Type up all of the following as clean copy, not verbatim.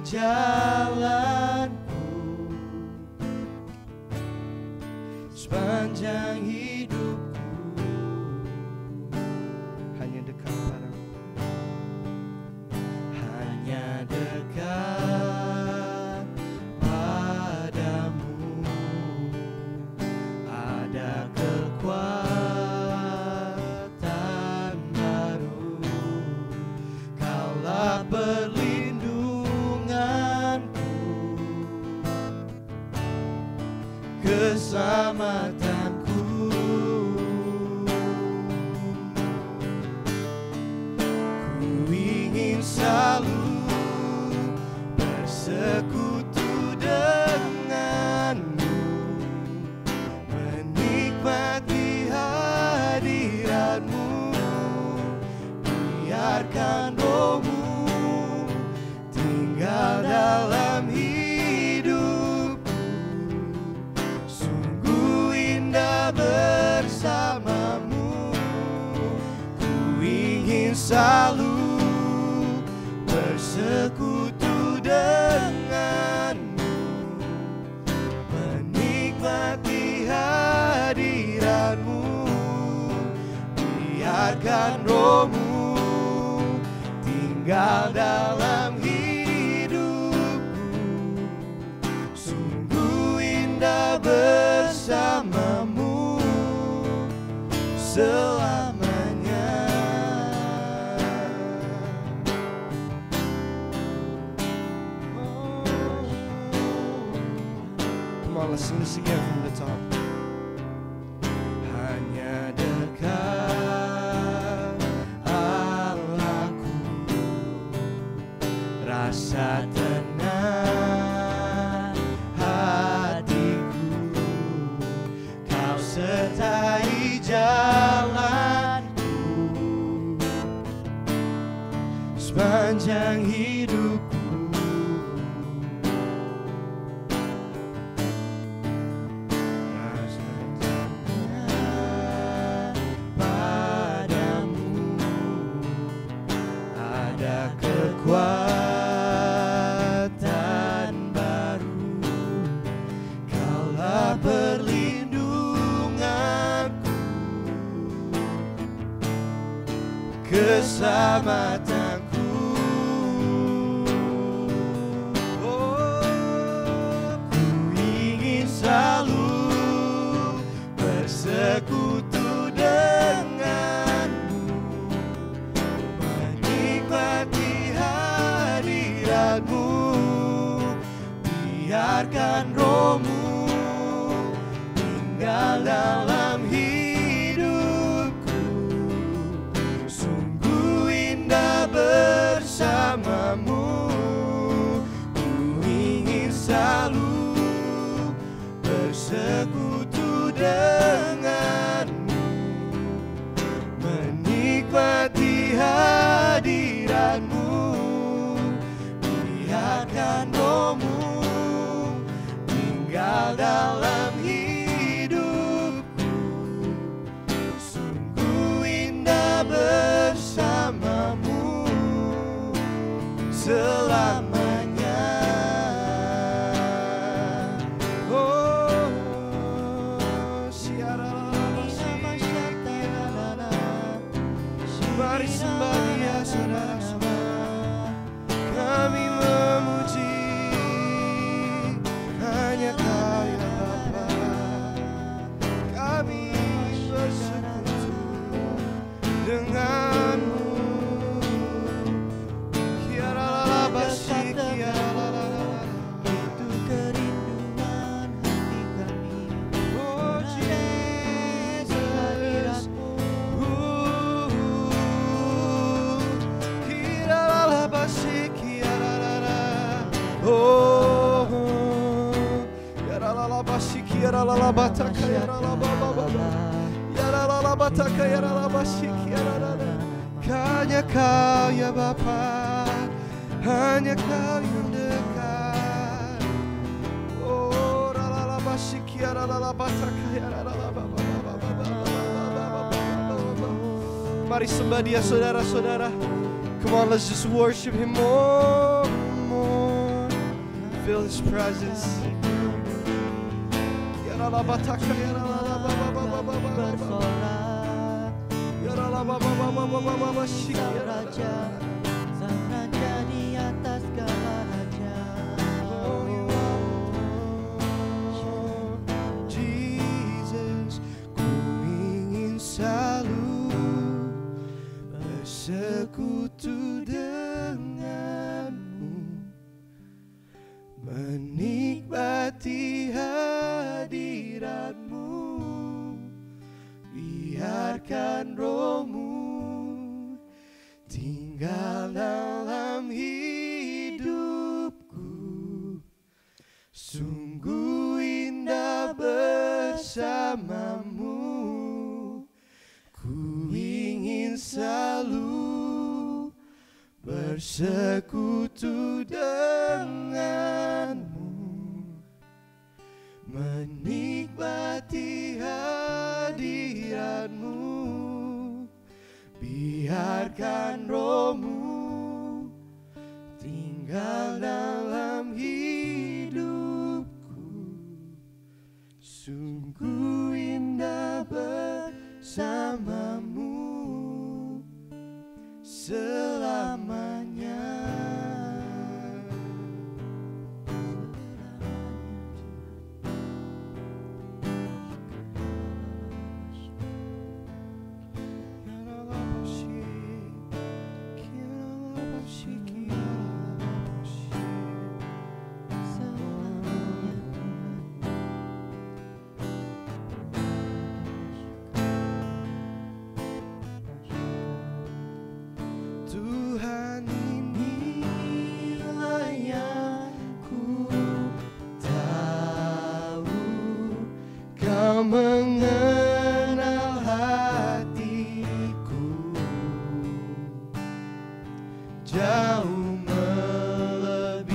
jalanku sepanjang hidupku, hanya dekat padamu, hanya dekat padamu. Ada kekuatan baru, Kaulah perlindunganku, keselamatanku. Ku ingin selalu bersekutu denganmu, menikmati hadiratmu. Biarkan rohmu tinggal dalam hidupku, sungguh indah bersamamu. Ku ingin selalu bersekutu denganmu, menikmati hadiratmu. Biarkan rohmu tinggal dalam hidupku, sungguh indah bersamamu selamanya. Come on, let's sing this again from the top. Hanya dekat Allahku, rasa tenang hatiku. Kau sertai jalanku sepanjang hidupku. Kekuatan baru, Kaulah perlindunganku, keselamatanku. Oh, ku ingin selalu bersekutu denganmu, menikmati hadiratmu. Biarkan rohmu tinggal dalam hidupku, sungguh indah bersamamu. Ku ingin selalu bersekutu denganmu, menikmati hadiratmu. Biarkan rohmu tinggal dalam hidupku, sungguh indah bersamamu selamanya. Oh, mari sembah Dia saudara-saudara. Kami memuji hanya Kau ya Bapa. Kami bersekutu denganmu. Itu kerinduan hati kami. Oh Jesus, hanya Kau ya Bapa, hanya Kau yang dekat. Oh, mari sembah Dia saudara-saudara. Come on, let's just worship Him more and more. feel His presence. Sang Raja di atas segala raja. Jesus, ku ingin selalu bersekutu denganmu, menikmati hadiratmu, biarkan rohmu tinggal dalam hidupku. Sungguh indah bersamamu, ku ingin selalu bersekutu denganmu, menikmati hadiratmu, biarkan rohmu tinggal dalam hidupku. Sungguh indah bersamamu selamanya. Tuhan, inilah yang ku tahu, Kau mengenal hatiku, jauh melebihi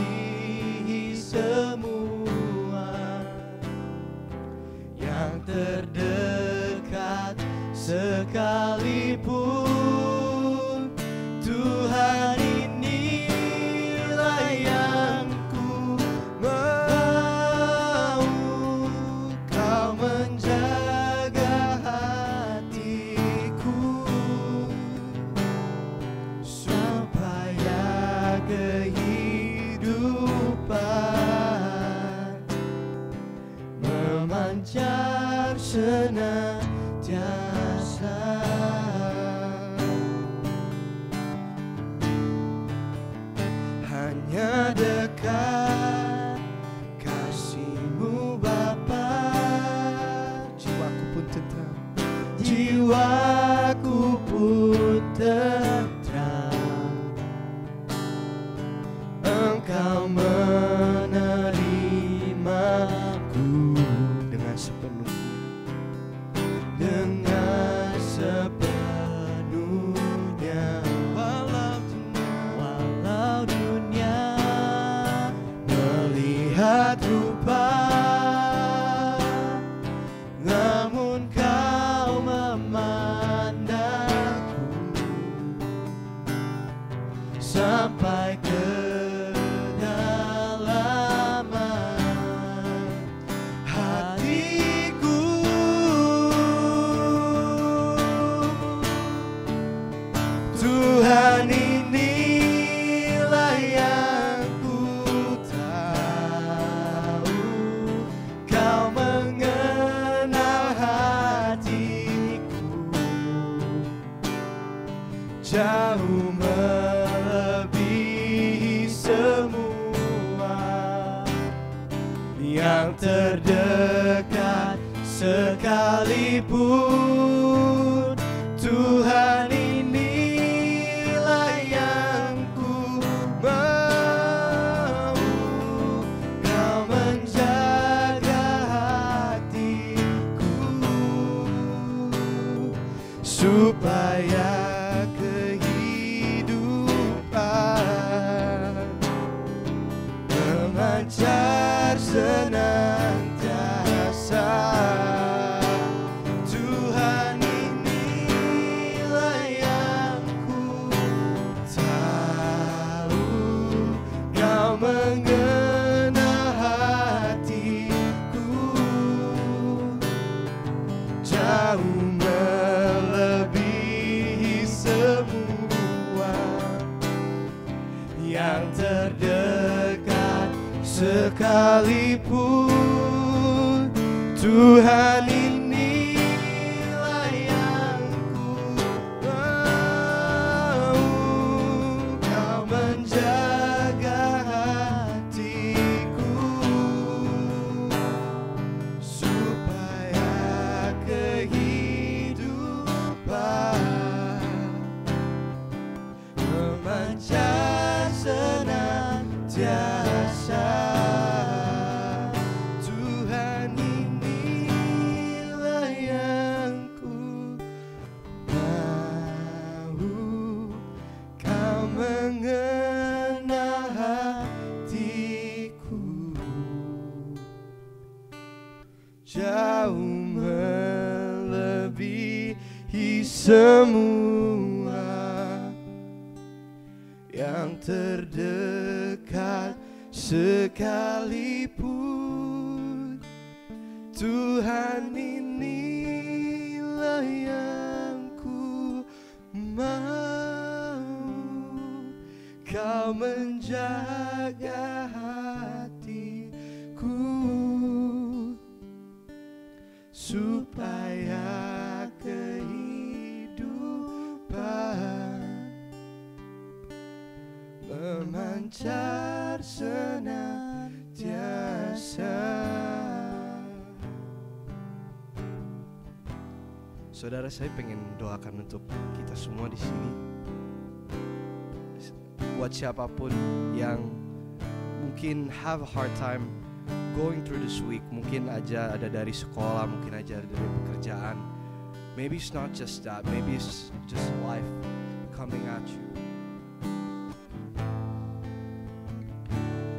semua yang terdekat sekalipun. Tuhan, inilah yang ku mau, Kau menjaga hatiku, supaya kehidupan memancar senantiasa. Hanya dekat kasih-Mu Bapa, jiwaku pun tentram, jiwaku pun tentram. Engkau menerimaku dengan sepenuhnya, dengan sepenuhnya. Walau dunia melihat rupa, namun Kau memandangku sampai kedalaman hatiku. Tuhan, inilah yang ku tahu, Kau mengenal hatiku, jauh melebihi semua yang terdekat sekalipun. Tuhan, inilah yang ku mau, Kau menjaga hatiku, supaya kehidupan memancar senantiasa. Tuhan, inilah yang ku tahu, Kau mengenal sekalipun Tuhan inilah yang ku mau. Kau menjaga hatiku supaya kehidupan memancar senantiasa. Tuhan inilah yang ku mau. Kau mengenal hatiku jauh melebihi semua yang terdekat sekalipun. Tuhan inilah yang ku mau. Kau menjaga hatiku supaya kehidupan memancar senantiasa. Saudara, saya pengen doakan untuk kita semua di sini. Buat siapapun yang mungkin have a hard time going through this week, mungkin aja ada dari sekolah, mungkin aja ada dari pekerjaan. Maybe it's not just that, maybe it's just life coming at you.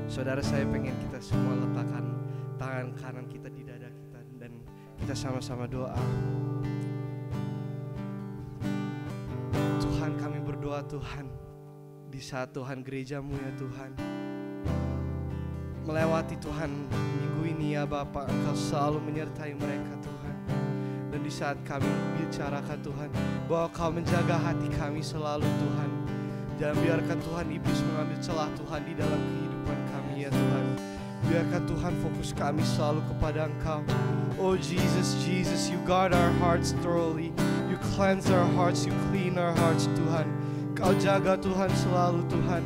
Saudara, saya pengen kita semua letakkan tangan kanan kita di dada kita dan kita sama-sama doa. Tuhan, kami berdoa Tuhan, di saat Tuhan gerejamu ya Tuhan melewati Tuhan minggu ini ya Bapa, Engkau selalu menyertai mereka Tuhan. Dan di saat kami bicarakan Tuhan bahwa Kau menjaga hati kami selalu Tuhan. Jangan biarkan Tuhan iblis mengambil celah Tuhan di dalam kehidupan kami ya Tuhan. Biarkan Tuhan fokus kami selalu kepada Engkau. Oh Jesus, Jesus, You guard our hearts thoroughly. You cleanse our hearts, You clean our hearts Tuhan. Kau jaga Tuhan selalu Tuhan.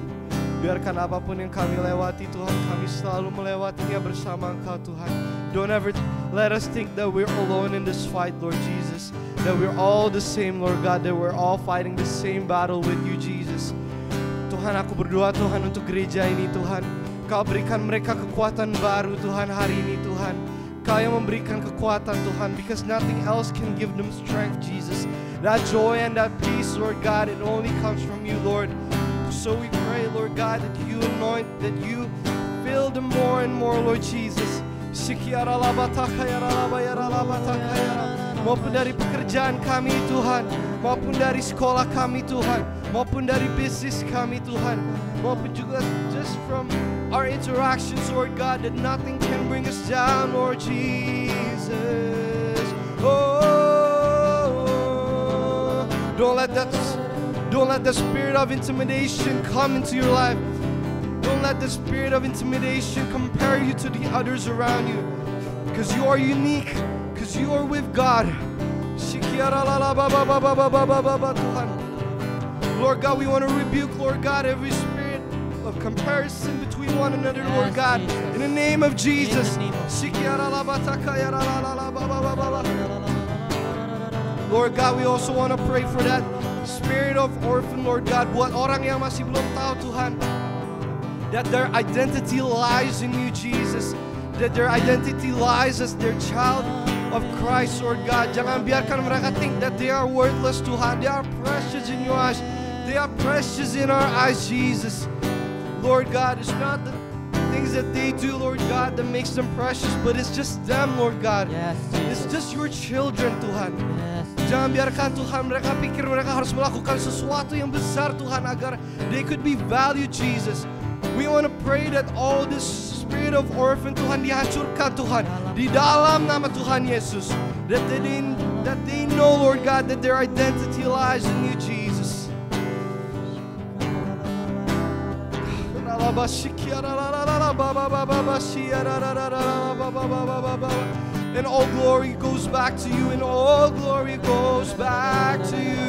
Biarkan apapun yang kami lewati Tuhan, kami selalu melewatinya bersama Engkau Tuhan. Don't ever let us think that we're alone in this fight, Lord Jesus. That we're all the same, Lord God. That we're all fighting the same battle with You, Jesus. Tuhan, aku berdoa Tuhan untuk gereja ini Tuhan. Kau berikan mereka kekuatan baru Tuhan hari ini Tuhan. Kau yang memberikan kekuatan Tuhan, because nothing else can give them strength, Jesus. That joy and that peace, Lord God, it only comes from You, Lord. So we pray, Lord God, that You anoint, that You fill them more and more, Lord Jesus. Maupun dari pekerjaan kami Tuhan, maupun dari sekolah kami Tuhan, maupun dari bisnis kami Tuhan, maupun juga just from our interactions, Lord God, that nothing can bring us down, Lord Jesus. Oh, don't let the spirit of intimidation come into your life. Don't let the spirit of intimidation compare you to the others around you, because you are unique, because you are with God. Lord God, we want to rebuke, Lord God, every spirit of comparison between one another, Lord God, in the name of Jesus. Lord God, we also want to pray for that spirit of orphan, Lord God, buat orang yang masih belum tahu Tuhan, that their identity lies in You, Jesus, that their identity lies as their child of Christ, Lord God. Jangan biarkan mereka think that they are worthless, Tuhan. They are precious in Your eyes. They are precious in our eyes, Jesus. Lord God, it's not the things that they do, Lord God, that makes them precious, but it's just them, Lord God. Yes, It's just Your children, Tuhan. Yes. Jangan biarkan Tuhan mereka pikir mereka harus melakukan sesuatu yang besar, Tuhan, agar they could be valued, Jesus. We want to pray that all this spirit of orphan, Tuhan, dihancurkan, Tuhan, di dalam nama Tuhan Yesus. That they know, Lord God, that their identity lies in You, Jesus. And all glory goes back to you, and all glory goes back to you.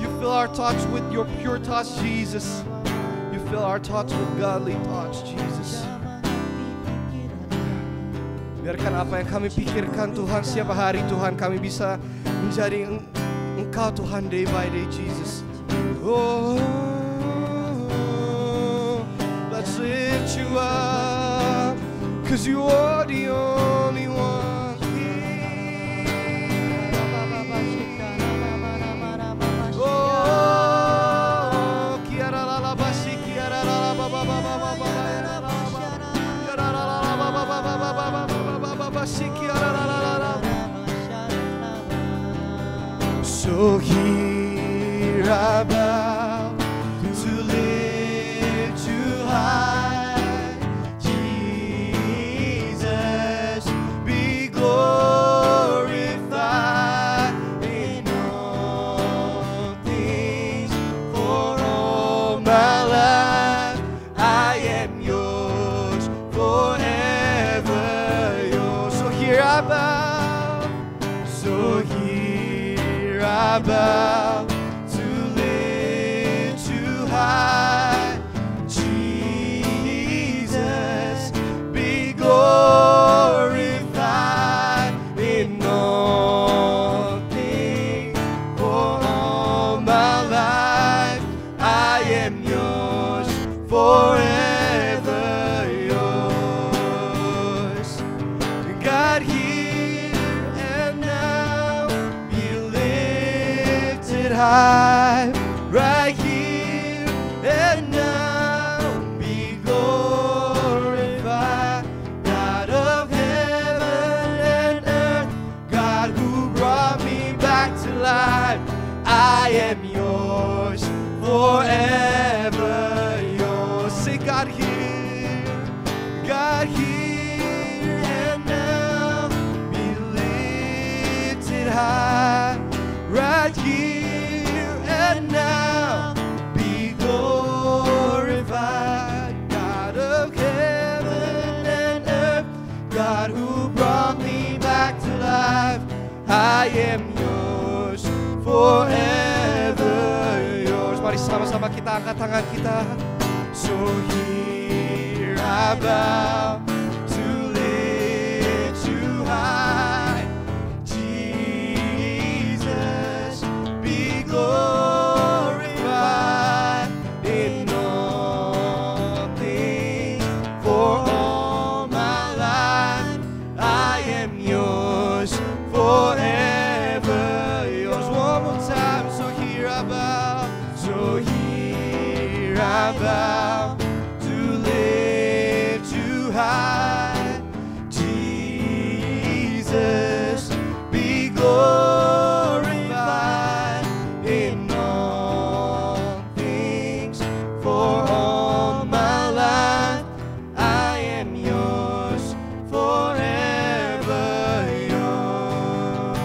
You fill our thoughts with your pure thoughts, Jesus. You fill our thoughts with godly thoughts, Jesus. Biarkan apa yang kami pikirkan Tuhan setiap hari, Tuhan, kami bisa menjadi Engkau Tuhan, day by day, Jesus. Oh, let's lift you up, 'cause you are the only one here. Oh, kiara la la basi, kiara la la ba ba ba ba ba ba, kiara la la ba ba ba ba ba ba ba ba, kiara la la la. So here I bow to lift you high, Jesus, be glorified in all things. For all my life I am yours, forever yours. So here I bow, so here I bow to lift you high, Jesus, be glorified in all things. For all my life I am yours, forever yours. God, here and now be lifted high, right here and now be glorified. God of heaven and earth, God who brought me back to life, I am yours, forever yours. Say God here, God here and now be lifted high, right here and now be glorified. God of heaven and earth, God who brought me back to life, I am yours, forever yours. Mari sama-sama kita angkat tangan kita. So here I bow to lift you high, Jesus, be glorified in all things. For all my life I am yours, forever yours. One more time. So here I bow, so here I bow to lift you high, Jesus, be glorified in all things. For all my life I am yours, forever yours.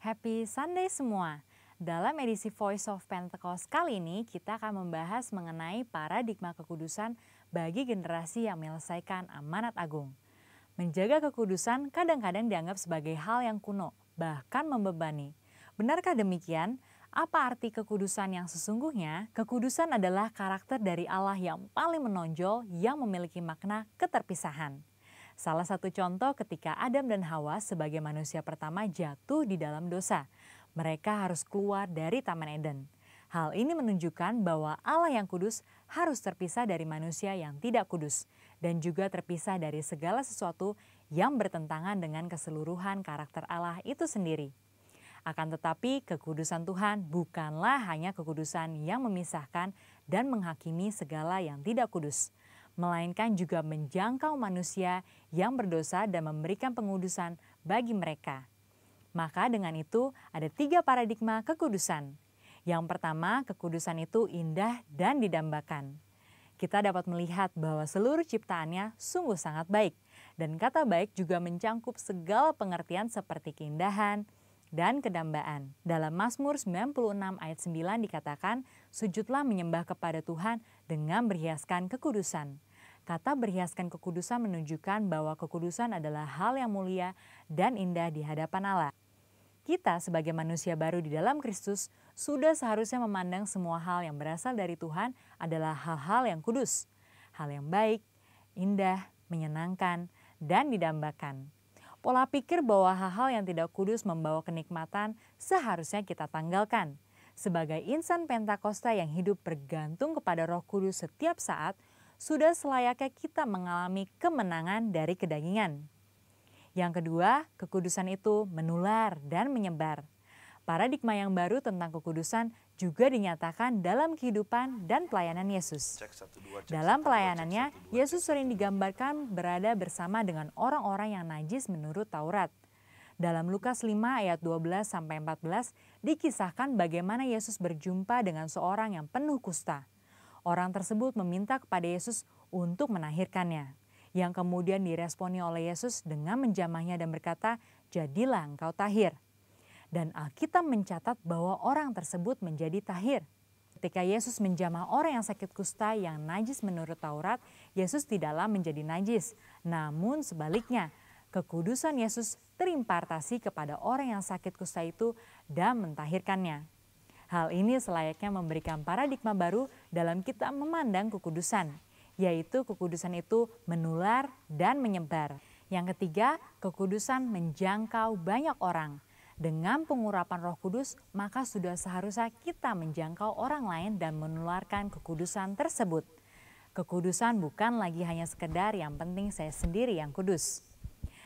Happy Sunday semua. Dalam edisi Voice of Pentecost kali ini kita akan membahas mengenai paradigma kekudusan bagi generasi yang menyelesaikan amanat agung. Menjaga kekudusan kadang-kadang dianggap sebagai hal yang kuno, bahkan membebani. Benarkah demikian? Apa arti kekudusan yang sesungguhnya? Kekudusan adalah karakter dari Allah yang paling menonjol yang memiliki makna keterpisahan. Salah satu contoh ketika Adam dan Hawa sebagai manusia pertama jatuh di dalam dosa. Mereka harus keluar dari Taman Eden. Hal ini menunjukkan bahwa Allah yang kudus harus terpisah dari manusia yang tidak kudus. Dan juga terpisah dari segala sesuatu yang bertentangan dengan keseluruhan karakter Allah itu sendiri. Akan tetapi kekudusan Tuhan bukanlah hanya kekudusan yang memisahkan dan menghakimi segala yang tidak kudus, melainkan juga menjangkau manusia yang berdosa dan memberikan pengudusan bagi mereka. Maka dengan itu ada 3 paradigma kekudusan. Yang pertama, kekudusan itu indah dan didambakan. Kita dapat melihat bahwa seluruh ciptaannya sungguh sangat baik, dan kata baik juga mencangkup segala pengertian seperti keindahan dan kedambaan. Dalam Mazmur 96 ayat 9 dikatakan, sujudlah menyembah kepada Tuhan dengan berhiaskan kekudusan. Kata berhiaskan kekudusan menunjukkan bahwa kekudusan adalah hal yang mulia dan indah di hadapan Allah. Kita sebagai manusia baru di dalam Kristus sudah seharusnya memandang semua hal yang berasal dari Tuhan adalah hal-hal yang kudus, hal yang baik, indah, menyenangkan, dan didambakan. Pola pikir bahwa hal-hal yang tidak kudus membawa kenikmatan seharusnya kita tanggalkan. Sebagai insan Pentakosta yang hidup bergantung kepada Roh Kudus setiap saat, sudah selayaknya kita mengalami kemenangan dari kedagingan. Yang kedua, kekudusan itu menular dan menyebar. Paradigma yang baru tentang kekudusan juga dinyatakan dalam kehidupan dan pelayanan Yesus. Dalam pelayanannya, Yesus sering digambarkan berada bersama dengan orang-orang yang najis menurut Taurat. Dalam Lukas 5 ayat 12-14 dikisahkan bagaimana Yesus berjumpa dengan seorang yang penuh kusta. Orang tersebut meminta kepada Yesus untuk menahirkannya, yang kemudian diresponi oleh Yesus dengan menjamahnya dan berkata, "Jadilah engkau tahir." Dan Alkitab mencatat bahwa orang tersebut menjadi tahir. Ketika Yesus menjamah orang yang sakit kusta yang najis menurut Taurat, Yesus tidaklah menjadi najis. Namun sebaliknya, kekudusan Yesus terimpartasi kepada orang yang sakit kusta itu dan mentahirkannya. Hal ini selayaknya memberikan paradigma baru dalam kita memandang kekudusan, yaitu kekudusan itu menular dan menyebar. Yang ketiga, kekudusan menjangkau banyak orang. Dengan pengurapan Roh Kudus, maka sudah seharusnya kita menjangkau orang lain dan menularkan kekudusan tersebut. Kekudusan bukan lagi hanya sekedar yang penting saya sendiri yang kudus.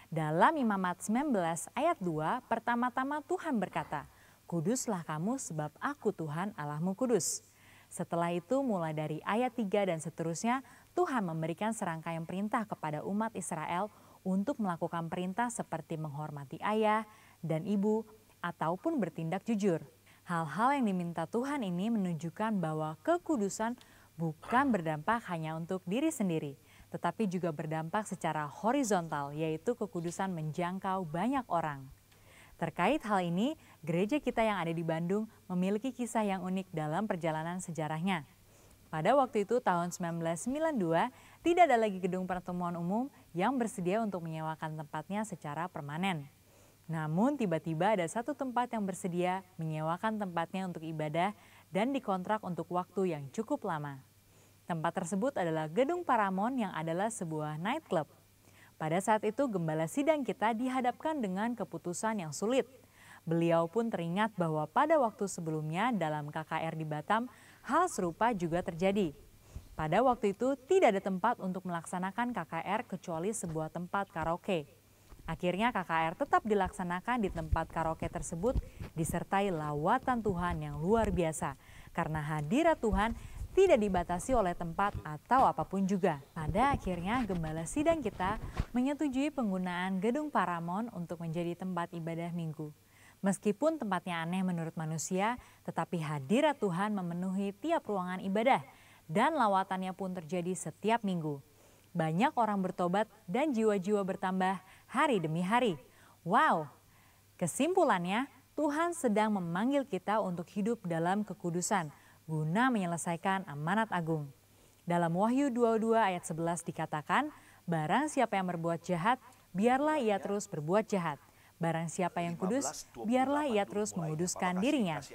Dalam Imamat 19 ayat 2, pertama-tama Tuhan berkata, "Kuduslah kamu sebab aku Tuhan Allahmu kudus." Setelah itu mulai dari ayat 3 dan seterusnya, Tuhan memberikan serangkaian perintah kepada umat Israel untuk melakukan perintah seperti menghormati ayah dan ibu, ataupun bertindak jujur. Hal-hal yang diminta Tuhan ini menunjukkan bahwa kekudusan bukan berdampak hanya untuk diri sendiri, tetapi juga berdampak secara horizontal, yaitu kekudusan menjangkau banyak orang. Terkait hal ini, gereja kita yang ada di Bandung memiliki kisah yang unik dalam perjalanan sejarahnya. Pada waktu itu tahun 1992, tidak ada lagi gedung pertemuan umum yang bersedia untuk menyewakan tempatnya secara permanen. Namun tiba-tiba ada satu tempat yang bersedia menyewakan tempatnya untuk ibadah dan dikontrak untuk waktu yang cukup lama. Tempat tersebut adalah Gedung Paramount yang adalah sebuah nightclub. Pada saat itu gembala sidang kita dihadapkan dengan keputusan yang sulit. Beliau pun teringat bahwa pada waktu sebelumnya dalam KKR di Batam, hal serupa juga terjadi. Pada waktu itu tidak ada tempat untuk melaksanakan KKR kecuali sebuah tempat karaoke. Akhirnya KKR tetap dilaksanakan di tempat karaoke tersebut disertai lawatan Tuhan yang luar biasa. Karena hadirat Tuhan tidak dibatasi oleh tempat atau apapun juga. Pada akhirnya gembala sidang kita menyetujui penggunaan Gedung Paramount untuk menjadi tempat ibadah minggu. Meskipun tempatnya aneh menurut manusia, tetapi hadirat Tuhan memenuhi tiap ruangan ibadah dan lawatannya pun terjadi setiap minggu. Banyak orang bertobat dan jiwa-jiwa bertambah hari demi hari. Wow! Kesimpulannya, Tuhan sedang memanggil kita untuk hidup dalam kekudusan guna menyelesaikan amanat agung. Dalam Wahyu 22 ayat 11 dikatakan, barang siapa yang berbuat jahat, biarlah ia terus berbuat jahat. Barang siapa yang kudus, biarlah ia terus menguduskan dirinya.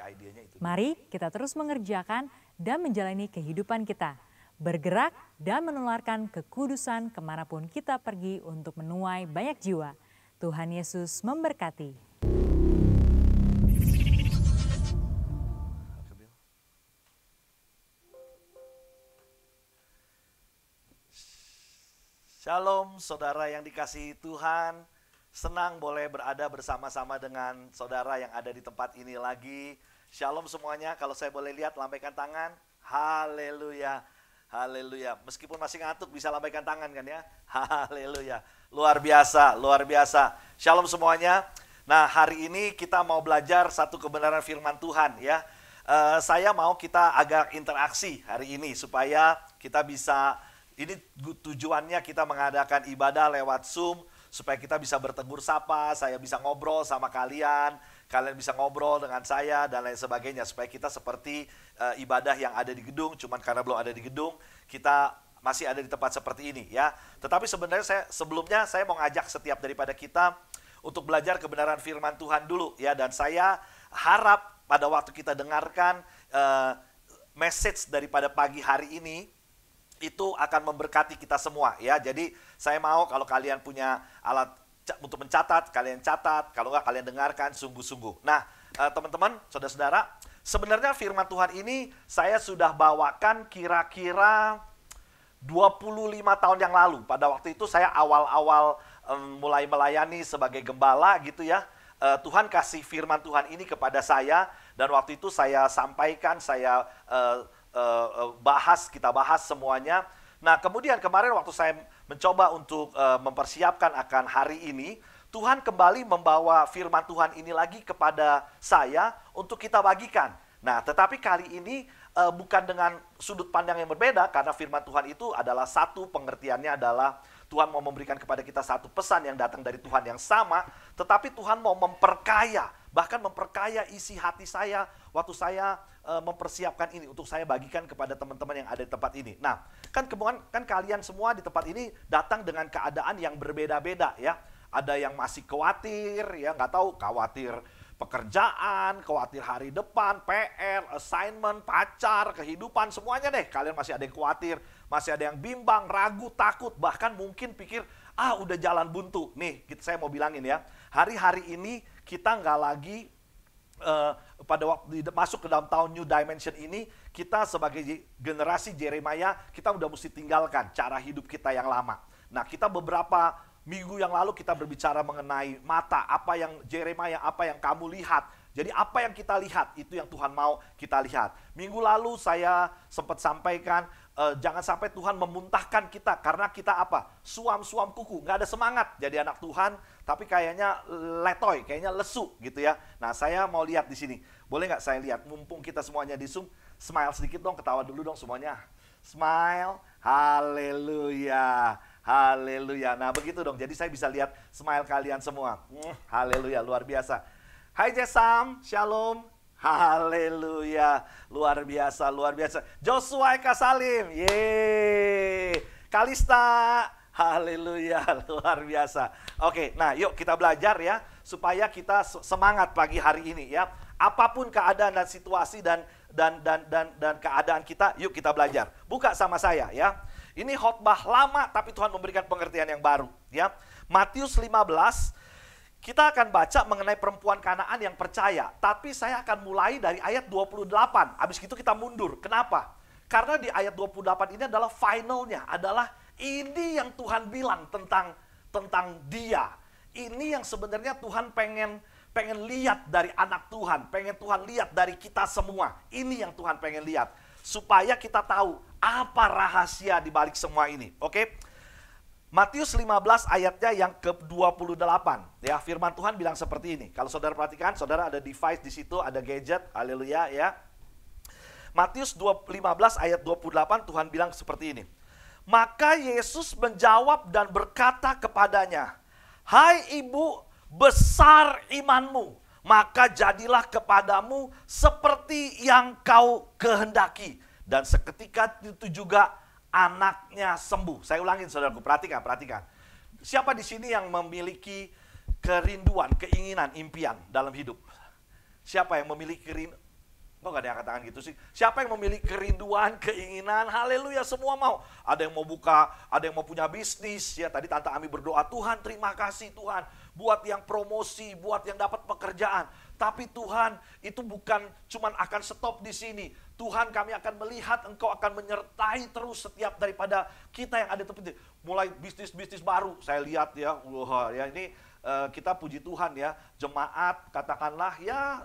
Mari kita terus mengerjakan dan menjalani kehidupan kita, bergerak dan menularkan kekudusan kemanapun kita pergi untuk menuai banyak jiwa. Tuhan Yesus memberkati. Shalom saudara yang dikasihi Tuhan, senang boleh berada bersama-sama dengan saudara yang ada di tempat ini lagi. Shalom semuanya, kalau saya boleh lihat lambaikan tangan, haleluya, haleluya. Meskipun masih ngantuk bisa lambaikan tangan kan ya, haleluya. Luar biasa, luar biasa. Shalom semuanya. Nah hari ini kita mau belajar satu kebenaran firman Tuhan ya. Saya mau kita agak interaksi hari ini supaya kita bisa... Ini tujuannya kita mengadakan ibadah lewat Zoom supaya kita bisa bertegur sapa, saya bisa ngobrol sama kalian, kalian bisa ngobrol dengan saya dan lain sebagainya supaya kita seperti ibadah yang ada di gedung, cuman karena belum ada di gedung, kita masih ada di tempat seperti ini ya. Tetapi sebenarnya sebelumnya saya mau ngajak setiap daripada kita untuk belajar kebenaran firman Tuhan dulu ya, dan saya harap pada waktu kita dengarkan message daripada pagi hari ini itu akan memberkati kita semua ya. Jadi saya mau kalau kalian punya alat untuk mencatat, kalian catat. Kalau enggak kalian dengarkan sungguh-sungguh. Nah teman-teman, saudara-saudara, sebenarnya firman Tuhan ini saya sudah bawakan kira-kira 25 tahun yang lalu. Pada waktu itu saya awal-awal mulai melayani sebagai gembala gitu ya. Tuhan kasih firman Tuhan ini kepada saya. Dan waktu itu saya sampaikan, saya... kita bahas semuanya. Nah kemudian kemarin waktu saya mencoba untuk mempersiapkan akan hari ini, Tuhan kembali membawa firman Tuhan ini lagi kepada saya untuk kita bagikan. Nah tetapi kali ini bukan dengan sudut pandang yang berbeda, karena firman Tuhan itu adalah satu, pengertiannya adalah Tuhan mau memberikan kepada kita satu pesan yang datang dari Tuhan yang sama, tetapi Tuhan mau memperkaya, bahkan memperkaya isi hati saya waktu saya mempersiapkan ini untuk saya bagikan kepada teman-teman yang ada di tempat ini. Nah, kan kalian semua di tempat ini datang dengan keadaan yang berbeda-beda ya. Ada yang masih khawatir ya, nggak tahu, khawatir pekerjaan, khawatir hari depan, PR, assignment, pacar, kehidupan, semuanya deh. Kalian masih ada yang khawatir, masih ada yang bimbang, ragu, takut, bahkan mungkin pikir, udah jalan buntu. Nih, saya mau bilangin ya, hari-hari ini kita nggak lagi pada waktu masuk ke dalam tahun New Dimension ini, kita sebagai generasi Jeremia, kita udah mesti tinggalkan cara hidup kita yang lama. Nah, kita beberapa minggu yang lalu kita berbicara mengenai mata, apa yang Jeremia, apa yang kamu lihat. Jadi apa yang kita lihat, itu yang Tuhan mau kita lihat. Minggu lalu saya sempat sampaikan, jangan sampai Tuhan memuntahkan kita, karena kita apa? Suam-suam kuku, nggak ada semangat jadi anak Tuhan, tapi kayaknya letoy, kayaknya lesu gitu ya. Nah saya mau lihat di sini, boleh nggak saya lihat? Mumpung kita semuanya di Zoom, smile sedikit dong, ketawa dulu dong semuanya. Smile, haleluya. Haleluya. Nah begitu dong, jadi saya bisa lihat smile kalian semua. Haleluya, luar biasa. Hai Jesam, shalom. Haleluya, luar biasa, luar biasa. Joshua Eka Salim, yeay. Kalista, haleluya, luar biasa. Oke, nah yuk kita belajar ya, supaya kita semangat pagi hari ini ya. Apapun keadaan dan situasi dan keadaan kita, yuk kita belajar. Buka sama saya ya. Ini khotbah lama tapi Tuhan memberikan pengertian yang baru ya. Matius 15, kita akan baca mengenai perempuan Kanaan yang percaya. Tapi saya akan mulai dari ayat 28. Habis itu kita mundur. Kenapa? Karena di ayat 28 ini adalah finalnya, adalah ini yang Tuhan bilang tentang dia. Ini yang sebenarnya Tuhan pengen lihat dari anak Tuhan, pengen Tuhan lihat dari kita semua. Ini yang Tuhan pengen lihat. Supaya kita tahu apa rahasia di balik semua ini. Oke? Matius 15 ayatnya yang ke-28. Ya, firman Tuhan bilang seperti ini. Kalau saudara perhatikan, saudara ada device di situ, ada gadget. Haleluya ya. Matius 15 ayat 28 Tuhan bilang seperti ini. Maka Yesus menjawab dan berkata kepadanya, "Hai ibu, besar imanmu, maka jadilah kepadamu seperti yang kau kehendaki. Dan seketika itu juga anaknya sembuh. Saya ulangin saudaraku, perhatikan. Siapa di sini yang memiliki kerinduan, keinginan, impian dalam hidup? Siapa yang memiliki kerinduan? Kok gak ada yang katakan gitu sih? Siapa yang memiliki kerinduan, keinginan? Haleluya, semua mau. Ada yang mau buka, ada yang mau punya bisnis. Ya, tadi Tante Ami berdoa, Tuhan terima kasih Tuhan. Buat yang promosi, buat yang dapat pekerjaan. Tapi Tuhan, itu bukan cuman akan stop di sini. Tuhan, kami akan melihat Engkau akan menyertai terus setiap daripada kita yang ada di mulai bisnis-bisnis baru. Saya lihat ya, wah, ya ini kita puji Tuhan ya, jemaat katakanlah ya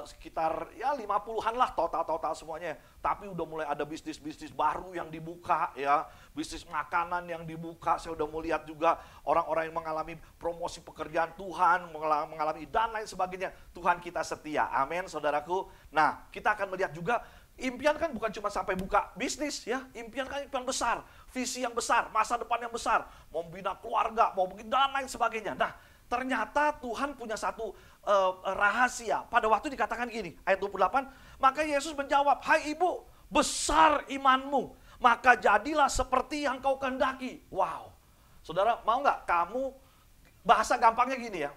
sekitar ya 50-an lah total semuanya. Tapi udah mulai ada bisnis-bisnis baru yang dibuka ya, bisnis makanan yang dibuka. Saya udah mau lihat juga orang-orang yang mengalami promosi pekerjaan Tuhan, mengalami dan lain sebagainya. Tuhan kita setia, amin saudaraku. Nah, kita akan melihat juga impian kan bukan cuma sampai buka bisnis ya, impian kan impian besar, visi yang besar, masa depan yang besar, mau membina keluarga, mau begini dan lain sebagainya. Nah, ternyata Tuhan punya satu rahasia. Pada waktu dikatakan gini, ayat 28, maka Yesus menjawab, hai ibu, besar imanmu, maka jadilah seperti yang kau kehendaki. Wow, saudara mau nggak kamu, bahasa gampangnya gini ya,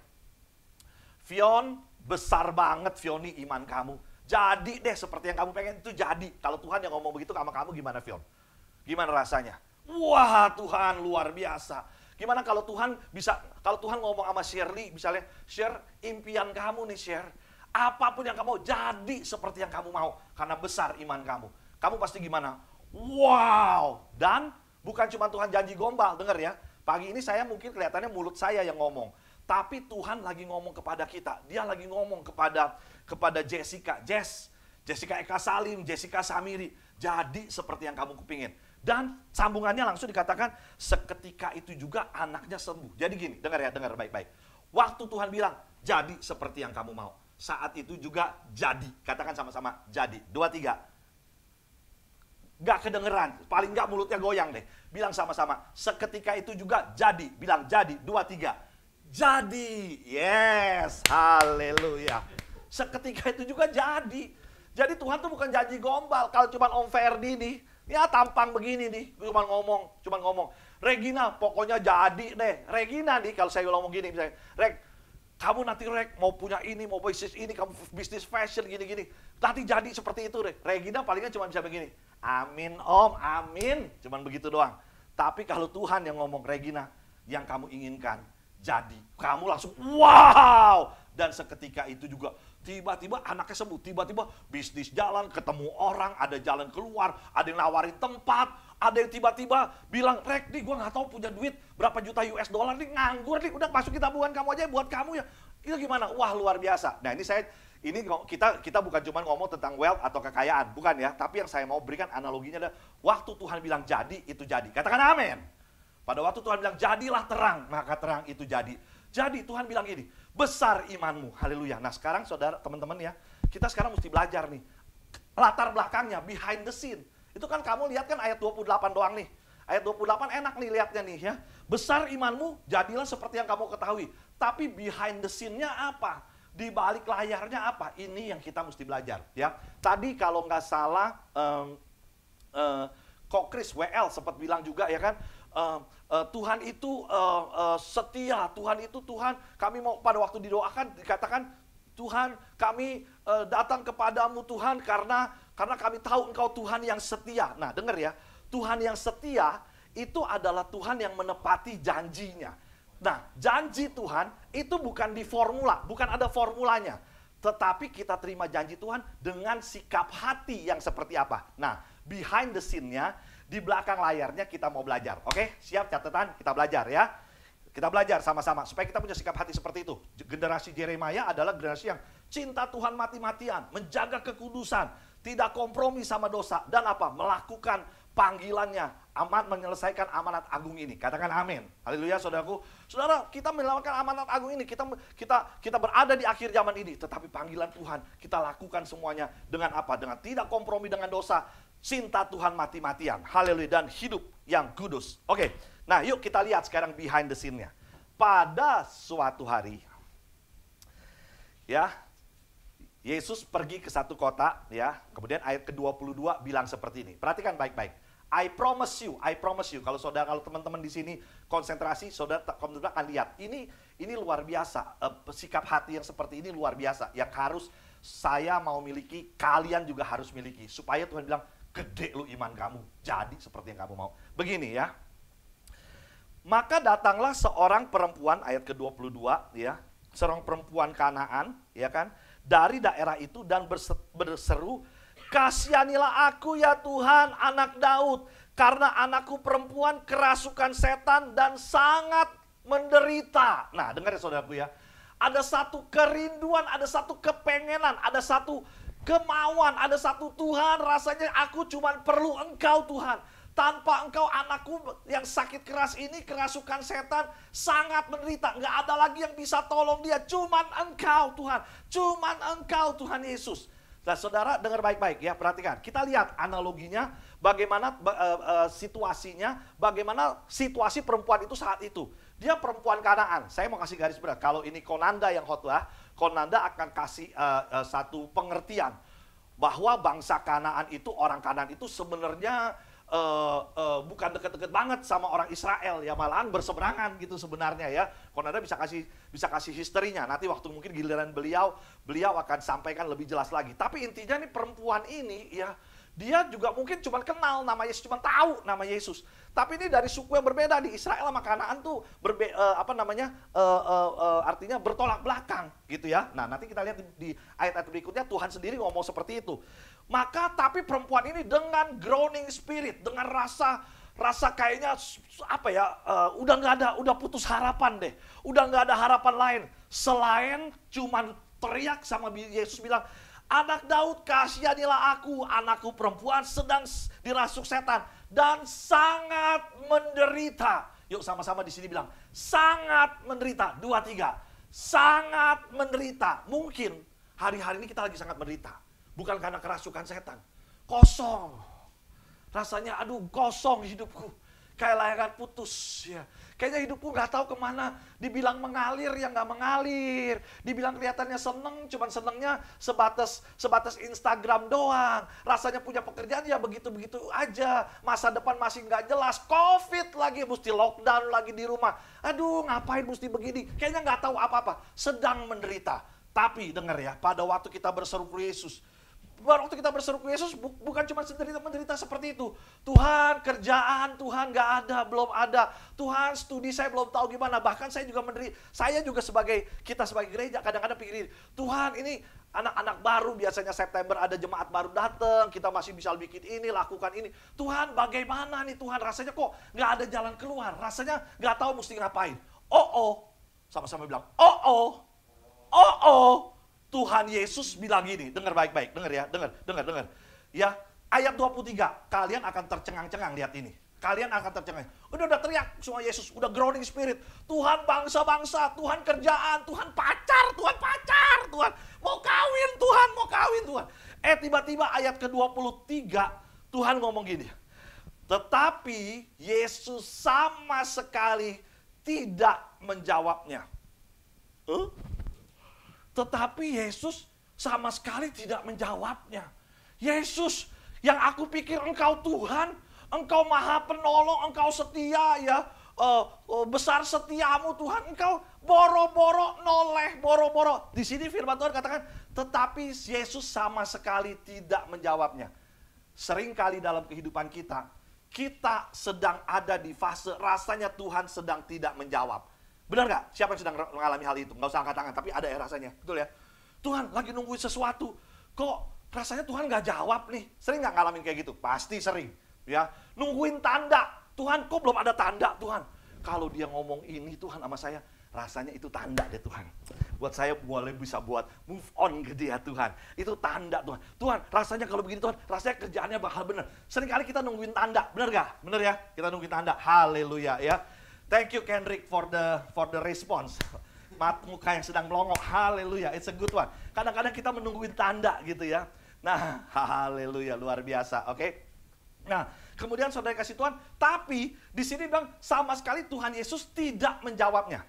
Fion, besar banget Fioni iman kamu. Jadi deh seperti yang kamu pengen itu jadi. Kalau Tuhan yang ngomong begitu sama kamu gimana Fion? Gimana rasanya? Wah Tuhan luar biasa. Gimana kalau Tuhan ngomong sama Shirley, misalnya, share impian kamu nih share. Apapun yang kamu mau, jadi seperti yang kamu mau. Karena besar iman kamu. Kamu pasti gimana? Wow! Dan bukan cuma Tuhan janji gombal, dengar ya. Pagi ini saya mungkin kelihatannya mulut saya yang ngomong. Tapi Tuhan lagi ngomong kepada kita. Dia lagi ngomong kepada Jessica. Jessica Eka Salim, Jessica Samiri. Jadi seperti yang kamu kepingin. Dan sambungannya langsung dikatakan seketika itu juga anaknya sembuh. Jadi gini, dengar baik-baik. Waktu Tuhan bilang, jadi seperti yang kamu mau. Saat itu juga jadi. Katakan sama-sama, jadi. 2, 3. Gak kedengeran, paling gak mulutnya goyang deh. Bilang sama-sama, seketika itu juga jadi. Bilang jadi, 2, 3. Jadi, yes, haleluya. Seketika itu juga jadi. Jadi Tuhan tuh bukan janji gombal. Kalau cuma Om Ferdi nih, ya tampang begini nih, cuma ngomong. Regina, pokoknya jadi deh. Regina nih, kalau saya ngomong gini, misalnya, Reg, kamu nanti mau punya ini, mau bisnis ini, kamu bisnis fashion gini-gini. Nanti jadi seperti itu deh. Regina palingnya cuma bisa begini. Amin Om, amin. Cuman begitu doang. Tapi kalau Tuhan yang ngomong, Regina, yang kamu inginkan, jadi. Kamu langsung, wow! Dan seketika itu juga, tiba-tiba anaknya sembuh, tiba-tiba bisnis jalan, ketemu orang, ada jalan keluar, ada yang nawarin tempat, ada yang tiba-tiba bilang, Rek, nih gue gak tahu punya duit berapa juta US dollar nih, nganggur nih, udah masukin tabungan kamu aja buat kamu ya. Itu gimana? Wah luar biasa. Nah ini kita bukan cuma ngomong tentang wealth atau kekayaan, bukan ya. Tapi yang saya mau berikan analoginya adalah, waktu Tuhan bilang jadi, itu jadi. Katakan amin. Pada waktu Tuhan bilang, jadilah terang, maka terang itu jadi. Jadi Tuhan bilang ini, besar imanmu, haleluya. Nah sekarang saudara, teman-teman ya, kita sekarang mesti belajar nih. Latar belakangnya, behind the scene. Itu kan kamu lihat kan ayat 28 doang nih. Ayat 28 enak nih lihatnya nih ya. Besar imanmu, jadilah seperti yang kamu ketahui. Tapi behind the scene-nya apa? Di balik layarnya apa? Ini yang kita mesti belajar ya. Tadi kalau nggak salah, Kok Chris WL sempat bilang juga ya kan, Tuhan itu setia, Tuhan kami mau pada waktu didoakan dikatakan, Tuhan kami datang kepadamu Tuhan karena kami tahu Engkau Tuhan yang setia. Nah dengar ya, Tuhan yang setia itu adalah Tuhan yang menepati janjinya. Nah janji Tuhan itu bukan di formula, bukan ada formulanya. Tetapi kita terima janji Tuhan dengan sikap hati yang seperti apa. Nah behind the scene-nya, di belakang layarnya kita mau belajar. Oke, siap catatan? Kita belajar ya. Kita belajar sama-sama supaya kita punya sikap hati seperti itu. Generasi Yeremia adalah generasi yang cinta Tuhan mati-matian, menjaga kekudusan, tidak kompromi sama dosa, dan apa? Melakukan panggilannya, menyelesaikan amanat agung ini. Katakan amin. Haleluya saudaraku. Saudara, kita melakukan amanat agung ini, kita berada di akhir zaman ini, tetapi panggilan Tuhan kita lakukan semuanya dengan apa? Dengan tidak kompromi dengan dosa, cinta Tuhan mati-matian, haleluya, dan hidup yang kudus. Oke, nah yuk kita lihat sekarang behind the scene-nya. Pada suatu hari, Ya, Yesus pergi ke satu kota, ya. Kemudian ayat ke-22 bilang seperti ini. Perhatikan baik-baik. I promise you. Kalau teman-teman di sini konsentrasi, saudara akan lihat. Ini luar biasa. Sikap hati yang seperti ini luar biasa. Yang harus saya mau miliki, kalian juga harus miliki. Supaya Tuhan bilang, gede lu iman kamu. Jadi seperti yang kamu mau. Begini ya. Maka datanglah seorang perempuan, ayat ke-22 ya. Seorang perempuan Kanaan, ya kan. Dari daerah itu dan berseru, kasihanilah aku ya Tuhan, anak Daud, karena anakku perempuan kerasukan setan dan sangat menderita. Nah, dengar ya saudaraku ya. Ada satu kerinduan, ada satu kepengenan, ada satu kemauan, ada satu Tuhan, rasanya aku cuma perlu Engkau Tuhan. Tanpa Engkau anakku yang sakit keras ini, kerasukan setan, sangat menderita. Nggak ada lagi yang bisa tolong dia, cuman Engkau Tuhan. Cuman Engkau Tuhan Yesus. Nah saudara dengar baik-baik ya, perhatikan. Kita lihat analoginya, bagaimana situasinya, bagaimana situasi perempuan itu saat itu. Dia perempuan Kanaan. Saya mau kasih garis berat. Kalau ini Konanda yang khotbah, Konanda akan kasih satu pengertian. Bahwa bangsa Kanaan itu, orang Kanaan itu sebenarnya bukan deket-deket banget sama orang Israel, ya malahan berseberangan gitu sebenarnya ya. Konanda bisa kasih historinya. Nanti waktu mungkin giliran beliau akan sampaikan lebih jelas lagi. Tapi intinya nih perempuan ini ya, dia juga mungkin cuma kenal nama Yesus, cuma tahu nama Yesus. Tapi ini dari suku yang berbeda. Di Israel sama Kanaan tuh artinya bertolak belakang gitu ya. Nah nanti kita lihat di ayat-ayat berikutnya Tuhan sendiri ngomong seperti itu. Maka tapi perempuan ini dengan groaning spirit, dengan rasa kayaknya udah nggak ada, udah putus harapan deh, udah nggak ada harapan lain selain cuman teriak sama Yesus bilang, anak Daud kasihanilah aku, anakku perempuan sedang dirasuk setan dan sangat menderita. Yuk sama-sama di sini bilang sangat menderita, 2, 3, sangat menderita. Mungkin hari-hari ini kita lagi sangat menderita. Bukan karena kerasukan setan. Kosong. Rasanya aduh kosong hidupku. Kayak layangan putus. Ya. Kayaknya hidupku gak tahu kemana. Dibilang mengalir ya gak mengalir. Dibilang kelihatannya seneng. Cuman senengnya sebatas Instagram doang. Rasanya punya pekerjaan ya begitu-begitu aja. Masa depan masih gak jelas. Covid lagi. Mesti lockdown lagi di rumah. Aduh ngapain mesti begini. Kayaknya gak tahu apa-apa. Sedang menderita. Tapi dengar ya. Pada waktu kita berseru ke Yesus. Waktu kita berseru ke Yesus bukan cuma menderita seperti itu. Tuhan kerjaan, Tuhan gak ada, belum ada. Tuhan studi saya belum tahu gimana. Bahkan saya juga menderita. Saya juga kita sebagai gereja kadang-kadang pikir, Tuhan ini anak-anak baru biasanya September ada jemaat baru datang. Kita masih bisa bikin ini, lakukan ini. Tuhan bagaimana nih Tuhan, rasanya kok gak ada jalan keluar. Rasanya gak tahu mesti ngapain. Sama-sama bilang, Tuhan Yesus bilang gini, dengar baik-baik, dengar ya, dengar. Ya, ayat 23, kalian akan tercengang-cengang lihat ini. Kalian akan tercengang. Udah teriak semua Yesus, udah groaning spirit. Tuhan bangsa-bangsa, Tuhan kerjaan, Tuhan pacar, Tuhan mau kawin, Tuhan. Tiba-tiba ayat ke-23, Tuhan ngomong gini. Tetapi Yesus sama sekali tidak menjawabnya. Tetapi Yesus sama sekali tidak menjawabnya. Yesus yang aku pikir engkau Tuhan, engkau maha penolong, engkau setia ya. Besar setiamu Tuhan, engkau boro-boro noleh, boro-boro. Di sini firman Tuhan katakan, tetapi Yesus sama sekali tidak menjawabnya. Seringkali dalam kehidupan kita sedang ada di fase rasanya Tuhan sedang tidak menjawab. Benar gak? Siapa yang sedang mengalami hal itu? Nggak usah angkat tangan, tapi ada ya rasanya. Betul ya? Tuhan lagi nungguin sesuatu. Kok rasanya Tuhan nggak jawab nih? Sering nggak ngalamin kayak gitu? Pasti sering. Ya, nungguin tanda. Tuhan, kok belum ada tanda Tuhan? Kalau dia ngomong ini Tuhan sama saya, rasanya itu tanda deh Tuhan. Buat saya boleh bisa buat move on ke dia Tuhan. Itu tanda Tuhan. Tuhan, rasanya kalau begini Tuhan, rasanya kerjaannya bakal bener. Seringkali kita nungguin tanda. Bener gak? Bener ya? Kita nungguin tanda. Haleluya ya. Thank you Kendrick for the response. Muka yang sedang melongok. Haleluya, it's a good one. Kadang-kadang kita menungguin tanda gitu ya. Nah, haleluya, luar biasa, oke? Nah, kemudian saudara kasih Tuhan, tapi di sini bilang sama sekali Tuhan Yesus tidak menjawabnya.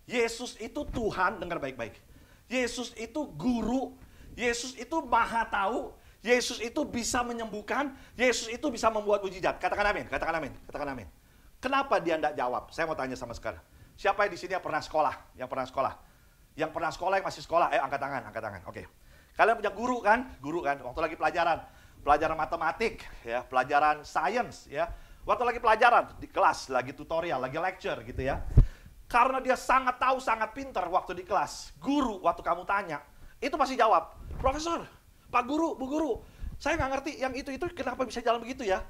Yesus itu Tuhan, dengar baik-baik. Yesus itu guru, Yesus itu maha tahu, Yesus itu bisa menyembuhkan, Yesus itu bisa membuat mujizat. Katakan amin, katakan amin, katakan amin. Kenapa dia tidak jawab? Saya mau tanya sama sekarang. Siapa yang di sini yang pernah sekolah? Yang pernah sekolah? Yang pernah sekolah, yang masih sekolah, ayo angkat tangan, angkat tangan. Oke. Kalian punya guru kan? Guru kan? Waktu lagi pelajaran matematik, ya, pelajaran sains, ya. Waktu lagi pelajaran di kelas, lagi tutorial, lagi lecture gitu ya. Karena dia sangat tahu, sangat pintar waktu di kelas. Guru waktu kamu tanya, itu pasti jawab, Profesor, Pak Guru, Bu Guru, saya nggak ngerti yang itu kenapa bisa jalan begitu ya.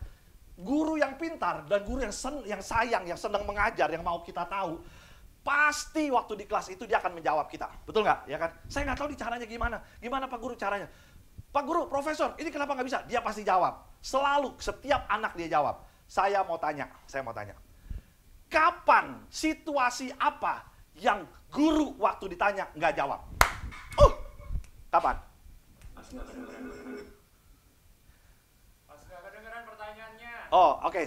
Guru yang pintar dan guru yang sayang, yang senang mengajar, yang mau kita tahu, pasti waktu di kelas itu dia akan menjawab kita. Betul nggak? Ya kan? Saya nggak tahu caranya gimana. Gimana Pak Guru caranya? Pak Guru, Profesor, ini kenapa nggak bisa? Dia pasti jawab. Selalu, setiap anak dia jawab. Saya mau tanya. Kapan, situasi apa yang guru waktu ditanya nggak jawab? Kapan? Pas nggak kedengeran pertanyaannya. Oh, oke.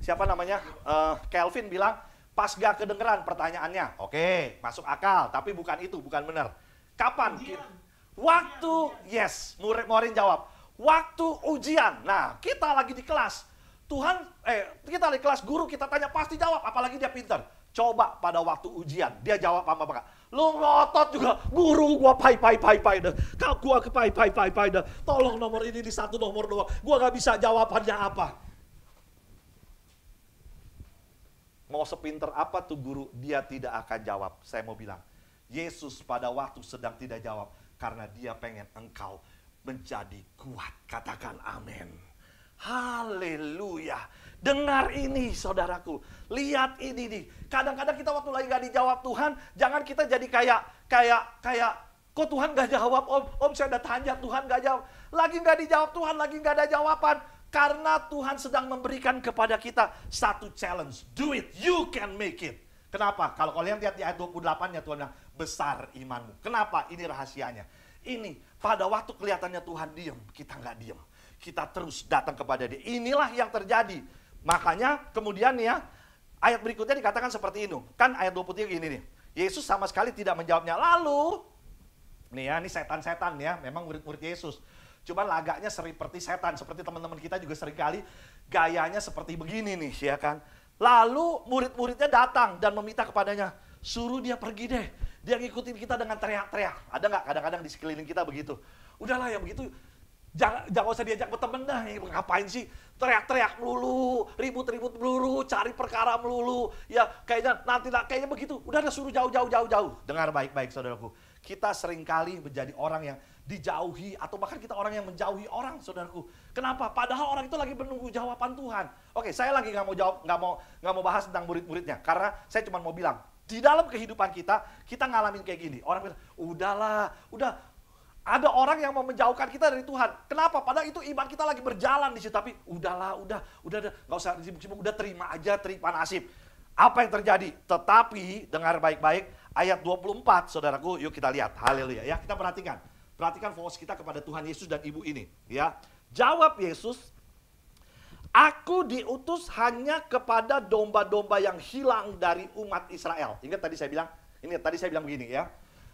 Siapa namanya? Kelvin bilang pas gak kedengeran pertanyaannya. Oke, masuk akal. Tapi bukan itu, bukan benar. Kapan? Waktu, yes. Murid jawab. Waktu ujian. Nah, kita lagi di kelas. Kita di kelas, guru kita tanya pasti jawab. Apalagi dia pintar. Coba pada waktu ujian, dia jawab apa enggak? Lu ngotot juga, guru gua pai dah. Kau gua ke pai dah. Tolong nomor ini di satu nomor doang. Gua gak bisa jawabannya apa. Mau sepinter apa tuh guru, dia tidak akan jawab. Saya mau bilang, Yesus pada waktu sedang tidak jawab karena dia pengen engkau menjadi kuat. Katakan amin. Haleluya. Dengar ini saudaraku. Lihat ini nih. Kadang-kadang kita waktu lagi gak dijawab Tuhan, jangan kita jadi kayak kok Tuhan gak jawab om saya udah tanya Tuhan gak jawab. Lagi gak dijawab Tuhan, lagi gak ada jawaban. Karena Tuhan sedang memberikan kepada kita satu challenge. Do it, you can make it. Kenapa? Kalau kalian lihat di ayat 28 ya Tuhan bilang, besar imanmu. Kenapa? Ini rahasianya. Ini, pada waktu kelihatannya Tuhan diam, kita nggak diam. Kita terus datang kepada dia. Inilah yang terjadi. Makanya kemudian ya, ayat berikutnya dikatakan seperti ini. Kan ayat 23 gini nih. Yesus sama sekali tidak menjawabnya. Lalu, nih ya, ini setan-setan ya, memang murid-murid Yesus. Cuman lagaknya seperti setan, seperti teman-teman kita juga seringkali gayanya seperti begini nih, ya kan. Lalu murid-muridnya datang dan meminta kepadanya, suruh dia pergi deh. Dia ngikutin kita dengan teriak-teriak. Ada nggak kadang-kadang di sekeliling kita begitu? Udahlah ya begitu, jangan usah diajak berteman dah, ngapain sih? Teriak-teriak melulu, ribut-ribut melulu, cari perkara melulu. Ya kayaknya begitu, udah suruh jauh. Dengar baik-baik saudaraku. Kita seringkali menjadi orang yang dijauhi atau bahkan kita orang yang menjauhi orang, saudaraku. Kenapa? Padahal orang itu lagi menunggu jawaban Tuhan. Oke, saya lagi nggak mau bahas tentang murid-muridnya, karena saya cuma mau bilang di dalam kehidupan kita ngalamin kayak gini. Orang bilang, udah ada orang yang mau menjauhkan kita dari Tuhan. Kenapa? Padahal itu iman kita lagi berjalan di situ. Tapi udah, nggak usah sibuk-sibuk, udah terima aja, terima nasib. Apa yang terjadi? Tetapi dengar baik-baik ayat 24, saudaraku. Yuk kita lihat. Haleluya. Ya, kita perhatikan fokus kita kepada Tuhan Yesus dan ibu ini, ya. Jawab Yesus, aku diutus hanya kepada domba-domba yang hilang dari umat Israel. Ingat tadi saya bilang begini ya.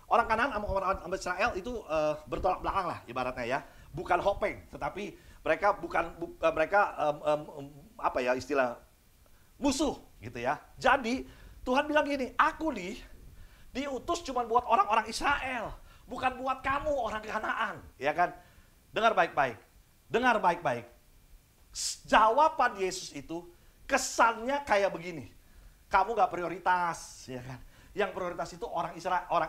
Orang Kanaan sama orang Israel itu bertolak belakang lah ibaratnya ya. Bukan hopeng, tetapi mereka istilah musuh gitu ya. Jadi Tuhan bilang gini, aku nih diutus cuma buat orang-orang Israel. Bukan buat kamu orang Kanaan, ya kan? Dengar baik-baik. Jawaban Yesus itu kesannya kayak begini. Kamu gak prioritas, ya kan? Yang prioritas itu orang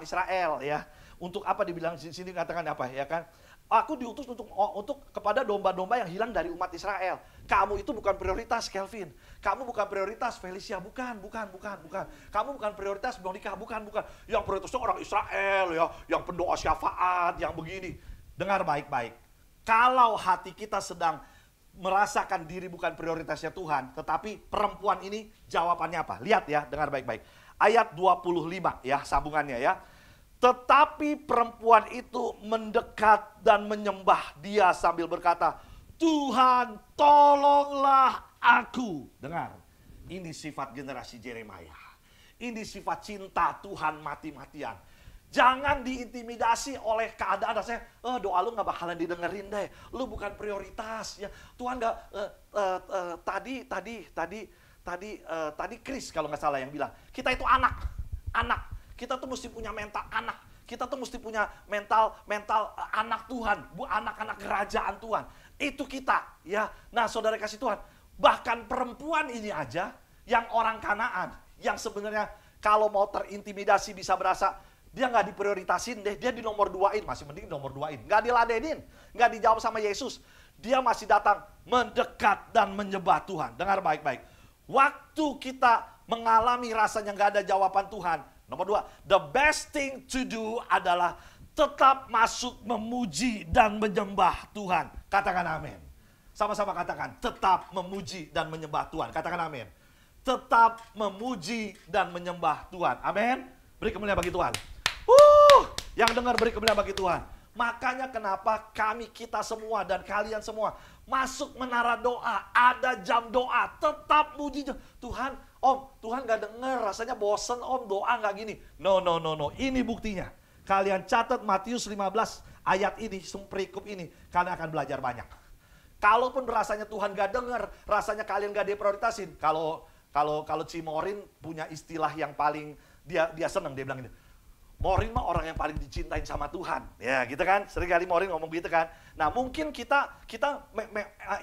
Israel, ya. Untuk apa dibilang di sini katakan apa, ya kan? Aku diutus untuk kepada domba-domba yang hilang dari umat Israel. Kamu itu bukan prioritas, Kelvin. Kamu bukan prioritas, Felicia. Bukan. Kamu bukan prioritas, Monica. Bukan. Yang prioritasnya orang Israel, ya. Yang pendoa syafaat, yang begini. Dengar baik-baik. Kalau hati kita sedang merasakan diri bukan prioritasnya Tuhan, tetapi perempuan ini jawabannya apa? Lihat ya, dengar baik-baik. Ayat 25 ya, sambungannya ya. Tetapi perempuan itu mendekat dan menyembah dia sambil berkata, Tuhan tolonglah aku. Dengar, ini sifat generasi Yeremia. Ini sifat cinta Tuhan mati-matian. Jangan diintimidasi oleh keadaan rasanya, doa lu gak bakalan didengerin deh. Lu bukan prioritas ya. Tuhan gak, tadi Chris kalau nggak salah yang bilang, kita itu anak. Kita tuh mesti punya mental anak. Kita tuh mesti punya mental anak Tuhan, anak-anak kerajaan Tuhan. Itu kita ya. Nah saudara kasih Tuhan, bahkan perempuan ini aja yang orang Kanaan, yang sebenarnya kalau mau terintimidasi bisa berasa dia nggak diprioritasin deh, dia di nomor 2-in, masih mending nomor 2-in, nggak diladenin, nggak dijawab sama Yesus. Dia masih datang mendekat dan menyembah Tuhan. Dengar baik-baik. Waktu kita mengalami rasanya nggak ada jawaban Tuhan, nomor 2, the best thing to do adalah tetap masuk memuji dan menyembah Tuhan. Katakan amin. Sama-sama katakan, tetap memuji dan menyembah Tuhan. Katakan amin. Tetap memuji dan menyembah Tuhan. Amin. Beri kemuliaan bagi Tuhan. Yang dengar beri kemuliaan bagi Tuhan. Makanya kenapa kita semua dan kalian semua masuk menara doa. Ada jam doa. Tetap muji Tuhan. Om, Tuhan gak dengar. Rasanya bosen om, doa gak gini. No. Ini buktinya. Kalian catat Matius 15 ayat ini, perikop ini. Kalian akan belajar banyak. Kalaupun rasanya Tuhan gak dengar, rasanya kalian gak diprioritasin. Kalau Cimorin punya istilah yang paling dia senang, dia bilang ini, Morin mah orang yang paling dicintain sama Tuhan. Ya gitu kan, seringkali Morin ngomong gitu kan. Nah mungkin kita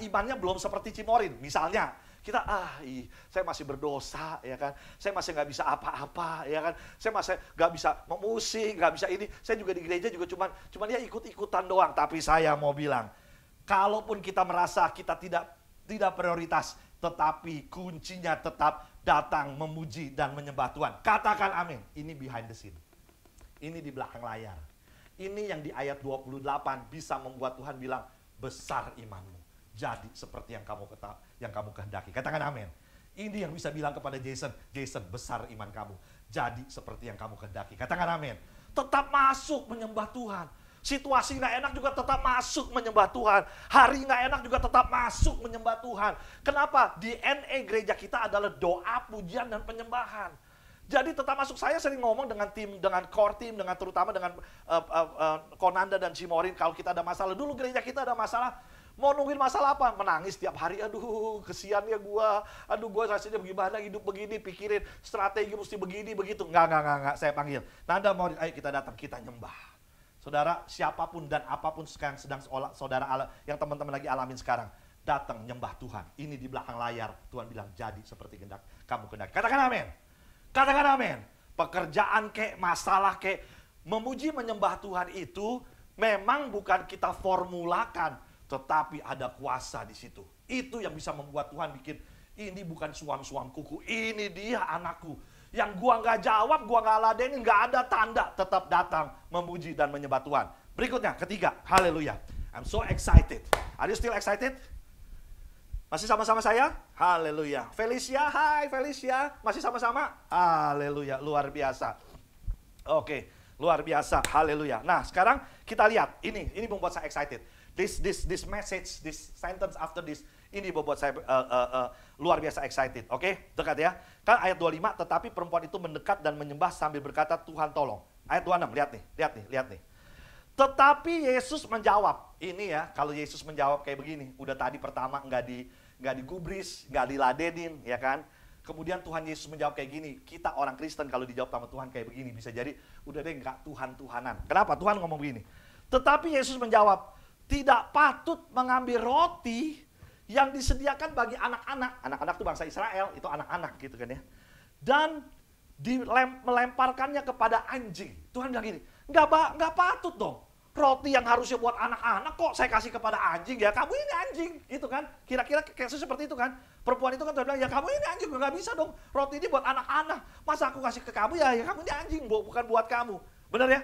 imannya belum seperti Cimorin. Misalnya, kita saya masih berdosa ya kan, saya masih nggak bisa apa-apa ya kan, saya masih nggak bisa memusik, nggak bisa ini, saya juga di gereja juga cuman ya ikut-ikutan doang. Tapi saya mau bilang, kalaupun kita merasa kita tidak prioritas, tetapi kuncinya tetap datang memuji dan menyembah Tuhan. Katakan amin. Ini behind the scene. Ini di belakang layar. Ini yang di ayat 28 bisa membuat Tuhan bilang, besar imanmu. Jadi seperti yang kamu kehendaki. Katakan amin. Ini yang bisa bilang kepada Jason, besar iman kamu. Jadi seperti yang kamu kehendaki. Katakan amin. Tetap masuk menyembah Tuhan. Situasi gak enak juga tetap masuk menyembah Tuhan. Hari gak enak juga tetap masuk menyembah Tuhan. Kenapa? DNA gereja kita adalah doa, pujian, dan penyembahan. Jadi tetap masuk. Saya sering ngomong dengan core team, terutama dengan Konanda dan Cimorin. Kalau kita ada masalah, dulu gereja kita ada masalah. Mau nungguin masalah apa? Menangis tiap hari. Aduh, kesian ya gua. Aduh, gua rasanya bagaimana hidup begini, pikirin strategi mesti begini, begitu. Enggak. Saya panggil. Nanda mau, ayo kita datang, kita nyembah. Saudara, siapapun dan apapun sekarang sedang saudara yang teman-teman lagi alamin sekarang, datang nyembah Tuhan. Ini di belakang layar, Tuhan bilang jadi seperti kamu kehendaki. Katakan amin. Katakan amin. Pekerjaan masalah memuji menyembah Tuhan itu memang bukan kita formulakan, tetapi ada kuasa di situ. Itu yang bisa membuat Tuhan bikin, ini bukan suam-suam kuku, ini dia anakku. Yang gua nggak jawab, gua nggak ladenin, nggak ada tanda, tetap datang memuji dan menyembah Tuhan. Berikutnya, ketiga, haleluya. I'm so excited. Are you still excited? Masih sama-sama saya? Haleluya. Felicia, hai Felicia. Masih sama-sama? Haleluya, luar biasa. Oke, luar biasa, haleluya. Nah, sekarang kita lihat, ini membuat saya excited. This message, this sentence after this, ini membuat saya luar biasa excited. Oke, dekat ya. Kan ayat 25, tetapi perempuan itu mendekat dan menyembah sambil berkata, Tuhan tolong. Ayat 26, lihat nih. Tetapi Yesus menjawab. Ini ya, kalau Yesus menjawab kayak begini. Udah tadi pertama nggak digubris, nggak diladenin, ya kan. Kemudian Tuhan Yesus menjawab kayak gini. Kita orang Kristen kalau dijawab sama Tuhan kayak begini, bisa jadi udah deh nggak Tuhan-Tuhanan. Kenapa? Tuhan ngomong begini. Tetapi Yesus menjawab, tidak patut mengambil roti yang disediakan bagi anak-anak. Anak-anak itu bangsa Israel, itu anak-anak gitu kan ya. Dan melemparkannya kepada anjing. Tuhan bilang gini, nggak patut dong. Roti yang harusnya buat anak-anak kok saya kasih kepada anjing ya. Kamu ini anjing, gitu kan. Kira-kira kayak seperti itu kan. Perempuan itu kan bilang, ya kamu ini anjing, nggak bisa dong. Roti ini buat anak-anak. Masa aku kasih ke kamu ya kamu ini anjing, bukan buat kamu. Benar ya?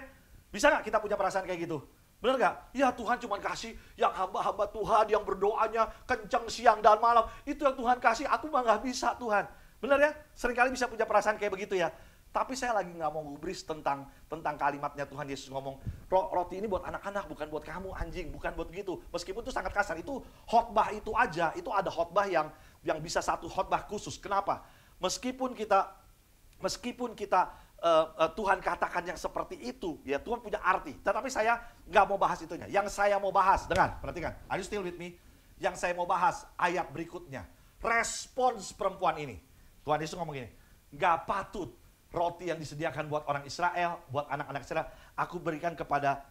Bisa nggak kita punya perasaan kayak gitu? Benar nggak? Ya Tuhan cuma kasih yang hamba-hamba Tuhan yang berdoanya kencang siang dan malam. Itu yang Tuhan kasih, aku mah nggak bisa Tuhan. Benar ya? Seringkali bisa punya perasaan kayak begitu ya. Tapi saya lagi nggak mau gubris tentang kalimatnya Tuhan Yesus ngomong, roti ini buat anak-anak, bukan buat kamu anjing, bukan buat begitu. Meskipun itu sangat kasar, itu khotbah itu aja, itu ada khotbah yang bisa satu khotbah khusus. Kenapa? Meskipun kita meskipun kita Tuhan katakan yang seperti itu, ya Tuhan punya arti. Tetapi saya nggak mau bahas itunya. Yang saya mau bahas, dengar, perhatikan. Are you still with me? Yang saya mau bahas ayat berikutnya. Respons perempuan ini. Tuhan Yesus ngomong gini, nggak patut roti yang disediakan buat orang Israel, buat anak-anak Israel, aku berikan kepada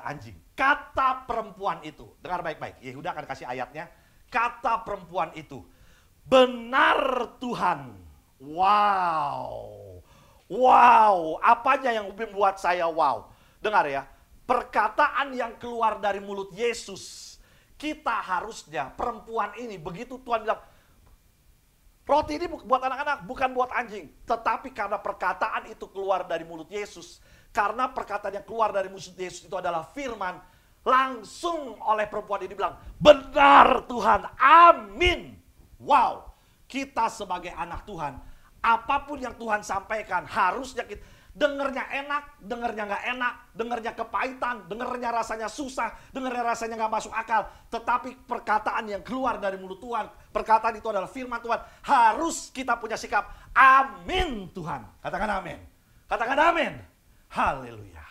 anjing. Kata perempuan itu, dengar baik-baik. Yehuda akan kasih ayatnya. Kata perempuan itu, benar Tuhan. Wow. Wow, apanya yang membuat saya wow? Dengar ya, perkataan yang keluar dari mulut Yesus, kita harusnya, perempuan ini, begitu Tuhan bilang, roti ini buat anak-anak, bukan buat anjing. Tetapi karena perkataan itu keluar dari mulut Yesus, karena perkataan yang keluar dari mulut Yesus itu adalah firman, langsung oleh perempuan ini bilang, benar Tuhan, amin. Wow, kita sebagai anak Tuhan, apapun yang Tuhan sampaikan, harusnya kita dengernya enak, dengernya nggak enak, dengernya kepahitan, dengernya rasanya susah, dengernya rasanya nggak masuk akal. Tetapi perkataan yang keluar dari mulut Tuhan, perkataan itu adalah firman Tuhan. Harus kita punya sikap, amin Tuhan. Katakan amin. Katakan amin. Haleluya.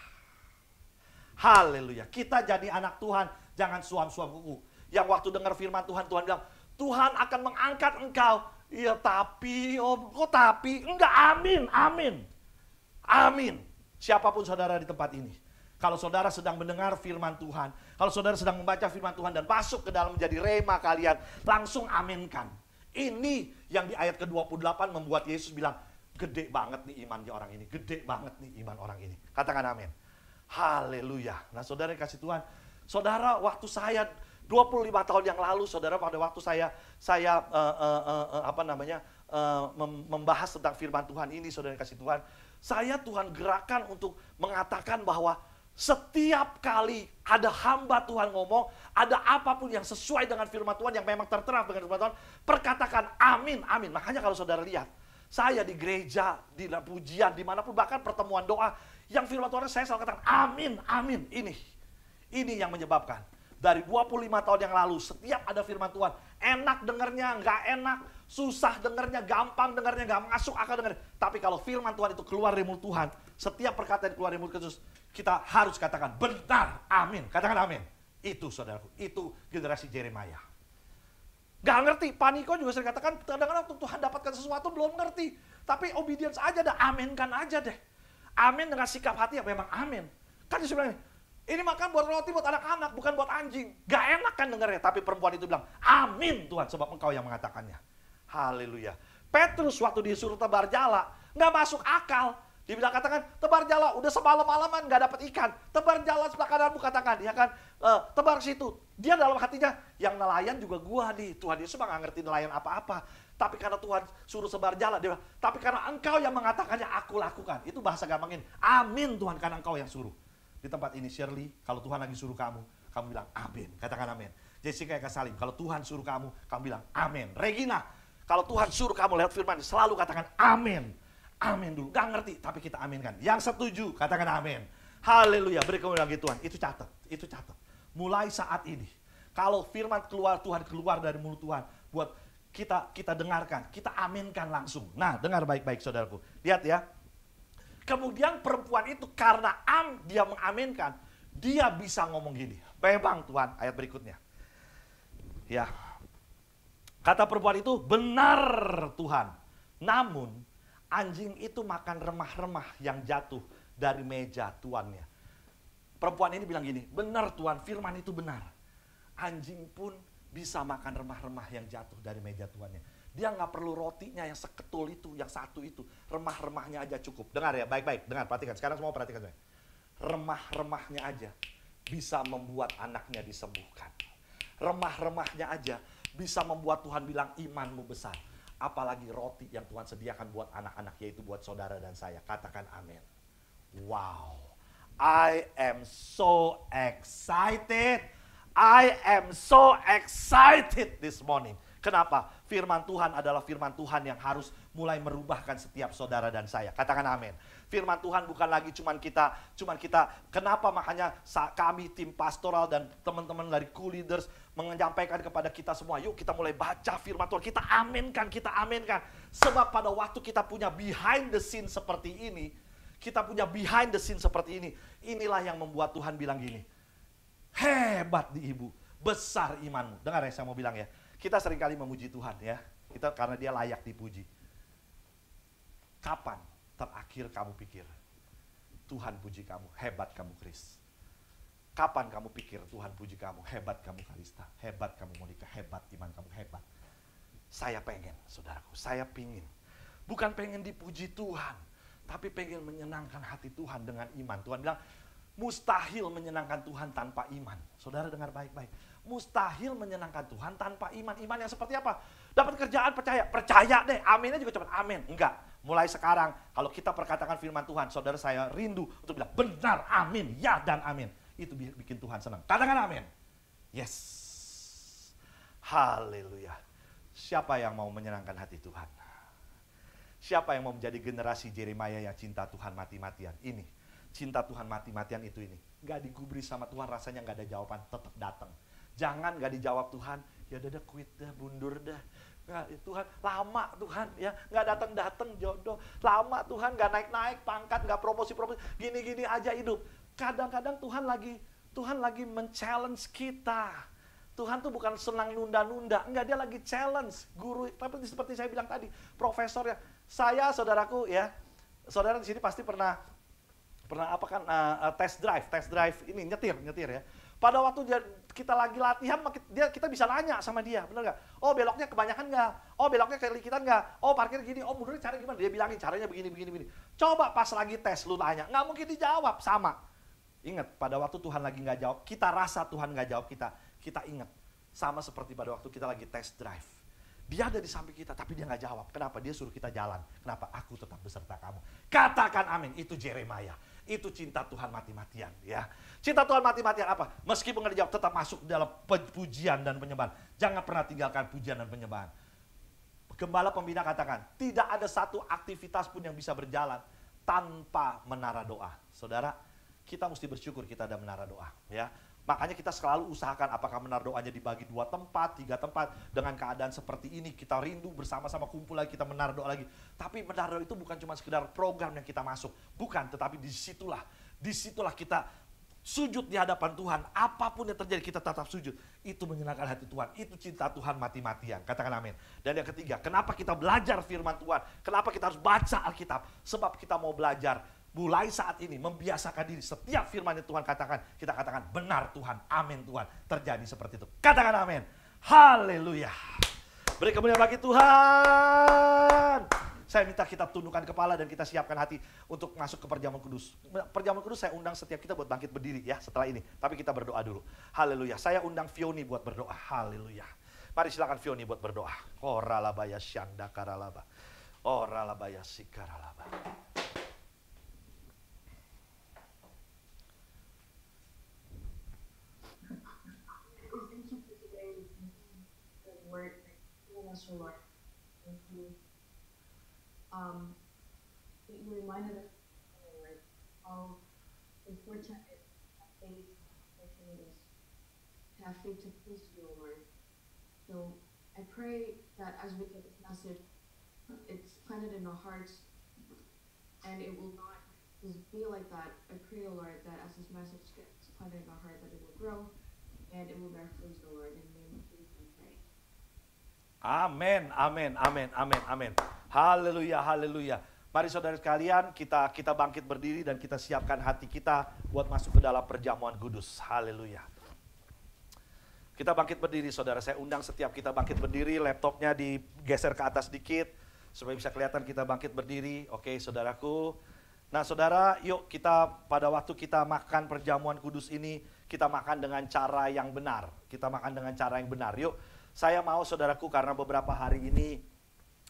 Haleluya. Kita jadi anak Tuhan, jangan suam-suam kuku. Yang waktu dengar firman Tuhan, Tuhan bilang, Tuhan akan mengangkat engkau. Iya tapi, om, kok tapi? Enggak, amin, amin. Amin. Siapapun saudara di tempat ini. Kalau saudara sedang mendengar firman Tuhan, kalau saudara sedang membaca firman Tuhan dan masuk ke dalam menjadi rema kalian, langsung aminkan. Ini yang di ayat ke-28 membuat Yesus bilang, gede banget nih imannya orang ini, gede banget nih iman orang ini. Katakan amin. Haleluya. Nah saudara yang kasih Tuhan, saudara waktu saya 25 tahun yang lalu, saudara pada waktu saya membahas tentang firman Tuhan ini, saudara yang kasih Tuhan, saya Tuhan gerakan untuk mengatakan bahwa setiap kali ada hamba Tuhan ngomong, ada apapun yang sesuai dengan firman Tuhan, yang memang tertera dengan firman Tuhan, perkatakan amin, amin. Makanya kalau saudara lihat, saya di gereja, di pujian, dimanapun, bahkan pertemuan doa, yang firman Tuhan saya selalu katakan amin, amin. Ini yang menyebabkan. Dari 25 tahun yang lalu, setiap ada firman Tuhan, enak dengarnya, nggak enak, susah dengarnya, gampang dengarnya, nggak masuk akal dengarnya. Tapi kalau firman Tuhan itu keluar dari mulut Tuhan, setiap perkataan keluar dari mulut Yesus, kita harus katakan benar, amin. Katakan amin. Itu saudaraku, itu generasi Yeremia. Gak ngerti, Paniko juga sering katakan, kadang-kadang Tuhan dapatkan sesuatu belum ngerti. Tapi obedience aja dah, aminkan aja deh. Amin dengan sikap hati yang memang amin. Kan Yesus bilang, ini makan buat roti buat anak-anak, bukan buat anjing. Gak enak kan dengarnya, tapi perempuan itu bilang, amin Tuhan, sebab engkau yang mengatakannya. Haleluya. Petrus waktu disuruh tebar jala, gak masuk akal. Dia bilang katakan, tebar jala, udah semalam-malaman gak dapat ikan. Tebar jala sebelah kananmu katakan, ya kan, tebar situ. Dia dalam hatinya, yang nelayan juga gua nih. Tuhan Yesus mah gak ngerti nelayan apa-apa. Tapi karena Tuhan suruh sebar jala, dia bilang, tapi karena engkau yang mengatakannya, aku lakukan. Itu bahasa gampangin, amin Tuhan karena engkau yang suruh. Di tempat ini Shirley, kalau Tuhan lagi suruh kamu bilang amin. Katakan amin. Jessica Eka Salim, kalau Tuhan suruh kamu bilang amin. Regina, kalau Tuhan suruh kamu lewat firman, selalu katakan amin. Amin dulu, gak ngerti, tapi kita aminkan. Yang setuju, katakan amin. Haleluya, beri kemuliaan bagi Tuhan. Itu catat. Mulai saat ini, kalau firman Tuhan keluar dari mulut Tuhan, buat kita dengarkan, kita aminkan langsung. Nah, dengar baik-baik saudaraku. Lihat ya. Kemudian perempuan itu karena dia mengaminkan, dia bisa ngomong gini. Memang Tuhan, ayat berikutnya. Ya. Kata perempuan itu, benar Tuhan. Namun, anjing itu makan remah-remah yang jatuh dari meja tuannya. Perempuan ini bilang gini, benar Tuhan, firman itu benar. Anjing pun bisa makan remah-remah yang jatuh dari meja tuannya. Dia nggak perlu rotinya yang seketul itu, yang satu itu. Remah-remahnya aja cukup. Dengar ya, baik-baik. Dengar, perhatikan. Sekarang semua perhatikan saya. Remah-remahnya aja bisa membuat anaknya disembuhkan. Remah-remahnya aja bisa membuat Tuhan bilang imanmu besar. Apalagi roti yang Tuhan sediakan buat anak-anak, yaitu buat saudara dan saya. Katakan amin. Wow. I am so excited. I am so excited this morning. Kenapa? Firman Tuhan adalah firman Tuhan yang harus mulai merubahkan setiap saudara dan saya. Katakan amin. Firman Tuhan bukan lagi cuman kita, kenapa makanya kami tim pastoral dan teman-teman dari Cool Leaders menyampaikan kepada kita semua, yuk kita mulai baca firman Tuhan, kita aminkan. Sebab pada waktu kita punya behind the scene seperti ini, inilah yang membuat Tuhan bilang gini, hebat di ibu, besar imanmu. Dengar ya, saya mau bilang ya, kita seringkali memuji Tuhan ya, kita karena dia layak dipuji. Kapan terakhir kamu pikir, Tuhan puji kamu, hebat kamu Chris? Kapan kamu pikir Tuhan puji kamu, hebat kamu Kalista, hebat kamu Monica, hebat iman kamu, hebat. Saya pengen, saudaraku, saya pingin. Bukan pengen dipuji Tuhan, tapi pengen menyenangkan hati Tuhan dengan iman. Tuhan bilang, mustahil menyenangkan Tuhan tanpa iman. Saudara dengar baik-baik. Mustahil menyenangkan Tuhan tanpa iman. Iman yang seperti apa? Dapat kerjaan, percaya deh. Aminnya juga cepat, amin. Enggak. Mulai sekarang, kalau kita perkatakan firman Tuhan, saudara saya rindu untuk bilang, benar, amin, ya dan amin. Itu bikin Tuhan senang. Katakan amin. Yes. Haleluya. Siapa yang mau menyenangkan hati Tuhan? Siapa yang mau menjadi generasi Yeremia yang cinta Tuhan mati-matian? Ini. Cinta Tuhan mati-matian itu ini. Gak digubris sama Tuhan, rasanya gak ada jawaban, tetap datang. Jangan gak dijawab Tuhan, ya udah quit dah, mundur dah. Nggak, Tuhan lama Tuhan ya, gak datang jodoh. Lama Tuhan gak naik-naik pangkat, gak promosi-promosi, gini-gini aja hidup. Kadang-kadang Tuhan lagi men-challenge kita. Tuhan tuh bukan senang nunda-nunda, enggak, dia lagi challenge guru. Tapi seperti saya bilang tadi, profesor ya, saya saudaraku ya, saudara di sini pasti pernah apa kan test drive ini nyetir ya. Pada waktu kita lagi latihan, kita bisa nanya sama dia, bener nggak? Oh beloknya kebanyakan nggak? Oh beloknya kelikitan nggak? Oh parkir gini? Oh mundurnya cara gimana? Dia bilangin caranya begini. Coba pas lagi tes lu tanya, nggak mungkin dijawab sama. Ingat pada waktu Tuhan lagi nggak jawab, kita rasa Tuhan nggak jawab kita ingat sama seperti pada waktu kita lagi test drive. Dia ada di samping kita, tapi dia nggak jawab. Kenapa? Dia suruh kita jalan. Kenapa? Aku tetap beserta kamu. Katakan amin. Itu Yeremia. Itu cinta Tuhan mati-matian. Ya. Cinta Tuhan mati-matian apa? Meskipun nggak dijawab, tetap masuk dalam pujian dan penyembahan. Jangan pernah tinggalkan pujian dan penyembahan. Gembala pembina katakan, tidak ada satu aktivitas pun yang bisa berjalan tanpa menara doa. Saudara, kita mesti bersyukur kita ada menara doa. Ya. Makanya kita selalu usahakan apakah menara doanya dibagi 2 tempat, 3 tempat. Dengan keadaan seperti ini kita rindu bersama-sama kumpul lagi, kita menara doa lagi. Tapi menara doa itu bukan cuma sekedar program yang kita masuk. Bukan, tetapi disitulah kita sujud di hadapan Tuhan. Apapun yang terjadi kita tetap sujud. Itu menyenangkan hati Tuhan. Itu cinta Tuhan mati-matian. Katakan amin. Dan yang ketiga, kenapa kita belajar firman Tuhan? Kenapa kita harus baca Alkitab? Sebab kita mau belajar. Mulai saat ini membiasakan diri, setiap firman yang Tuhan katakan, kita katakan benar Tuhan, amin Tuhan, terjadi seperti itu. Katakan amin. Haleluya. Beri kemuliaan bagi Tuhan. Saya minta kita tundukkan kepala dan kita siapkan hati untuk masuk ke perjamuan kudus. Perjamuan kudus saya undang setiap kita buat bangkit berdiri ya setelah ini. Tapi kita berdoa dulu. Haleluya. Saya undang Fioni buat berdoa. Haleluya. Mari silakan Fioni buat berdoa. Oralabaya syanda karalaba. Oralabaya sikaralaba. Word, us, Lord. Thank you. You reminded us, Lord, how important it is to have faith, to have faith to please you, Lord. So I pray that as we get this message, it's planted in our hearts, and it will not just be like that. I pray, Lord, that as this message gets planted in our heart, that it will grow, and it will bear fruit, Lord. In the name of Jesus, we pray. Amin, amin, amin, amin, amin. Haleluya, haleluya. Mari saudara sekalian, kita bangkit berdiri dan kita siapkan hati kita buat masuk ke dalam perjamuan kudus. Haleluya. Kita bangkit berdiri saudara, saya undang setiap kita bangkit berdiri, laptopnya digeser ke atas dikit supaya bisa kelihatan kita bangkit berdiri. Oke saudaraku. Nah saudara, yuk kita pada waktu kita makan perjamuan kudus ini, kita makan dengan cara yang benar. Kita makan dengan cara yang benar. Yuk, saya mau saudaraku karena beberapa hari ini,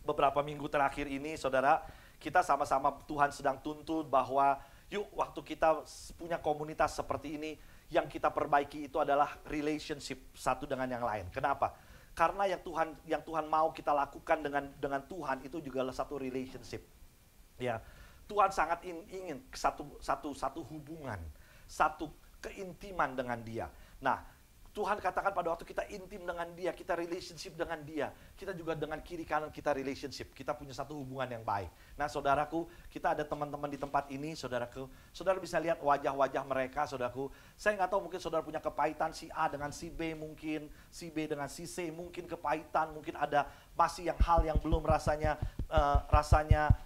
beberapa minggu terakhir ini saudara, kita sama-sama Tuhan sedang tuntut bahwa yuk waktu kita punya komunitas seperti ini, yang kita perbaiki itu adalah relationship satu dengan yang lain. Kenapa? Karena yang Tuhan mau kita lakukan dengan Tuhan itu juga adalah satu relationship. Ya, Tuhan sangat ingin satu hubungan, satu keintiman dengan Dia. Nah, Tuhan katakan pada waktu kita intim dengan Dia, kita relationship dengan Dia, kita juga dengan kiri kanan kita relationship, kita punya satu hubungan yang baik. Nah saudaraku, kita ada teman-teman di tempat ini, saudaraku, saudara bisa lihat wajah-wajah mereka, saudaraku. Saya nggak tahu, mungkin saudara punya kepahitan si A dengan si B, mungkin si B dengan si C, mungkin kepahitan, mungkin ada masih hal yang belum rasanya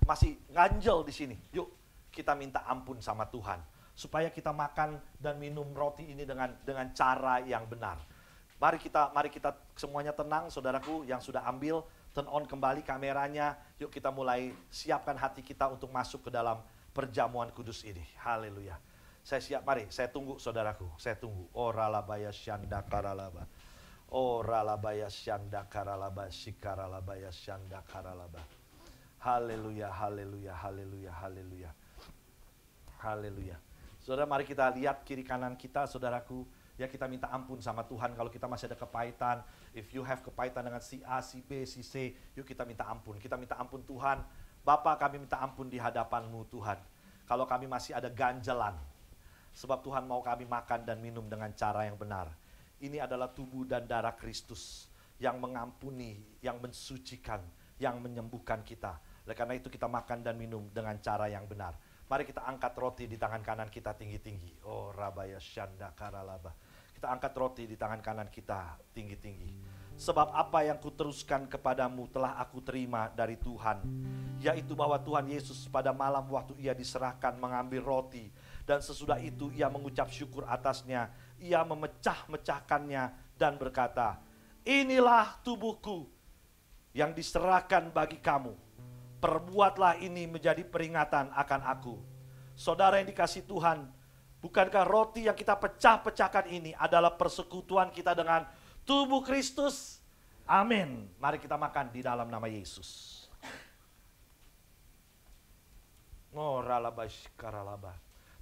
masih ganjel di sini. Yuk kita minta ampun sama Tuhan, supaya kita makan dan minum roti ini dengan cara yang benar. Mari kita semuanya tenang, saudaraku yang sudah ambil, turn on kembali kameranya. Yuk kita mulai siapkan hati kita untuk masuk ke dalam perjamuan kudus ini. Haleluya. Saya siap, mari saya tunggu saudaraku, saya tunggu. Oralabaya syanda karalaba. Oralabaya syanda karalaba sikaralabaya syanda karalaba. Haleluya, haleluya, haleluya, haleluya. Haleluya. Saudara, mari kita lihat kiri kanan kita, saudaraku. Ya, kita minta ampun sama Tuhan kalau kita masih ada kepahitan. If you have kepahitan dengan si A, si B, si C, yuk kita minta ampun. Kita minta ampun Tuhan. Bapa, kami minta ampun di hadapan-Mu Tuhan. Kalau kami masih ada ganjelan. Sebab Tuhan mau kami makan dan minum dengan cara yang benar. Ini adalah tubuh dan darah Kristus yang mengampuni, yang mensucikan, yang menyembuhkan kita. Oleh karena itu kita makan dan minum dengan cara yang benar. Mari kita angkat roti di tangan kanan kita tinggi-tinggi. Oh, rabaya syanda karalaba. Kita angkat roti di tangan kanan kita tinggi-tinggi. Sebab apa yang kuteruskan kepadamu telah aku terima dari Tuhan. Yaitu bahwa Tuhan Yesus pada malam waktu Ia diserahkan mengambil roti. Dan sesudah itu Ia mengucap syukur atasnya. Ia memecah-mecahkannya dan berkata, inilah tubuhku yang diserahkan bagi kamu. Perbuatlah ini menjadi peringatan akan aku. Saudara yang dikasihi Tuhan, bukankah roti yang kita pecah-pecahkan ini adalah persekutuan kita dengan tubuh Kristus? Amin. Mari kita makan di dalam nama Yesus.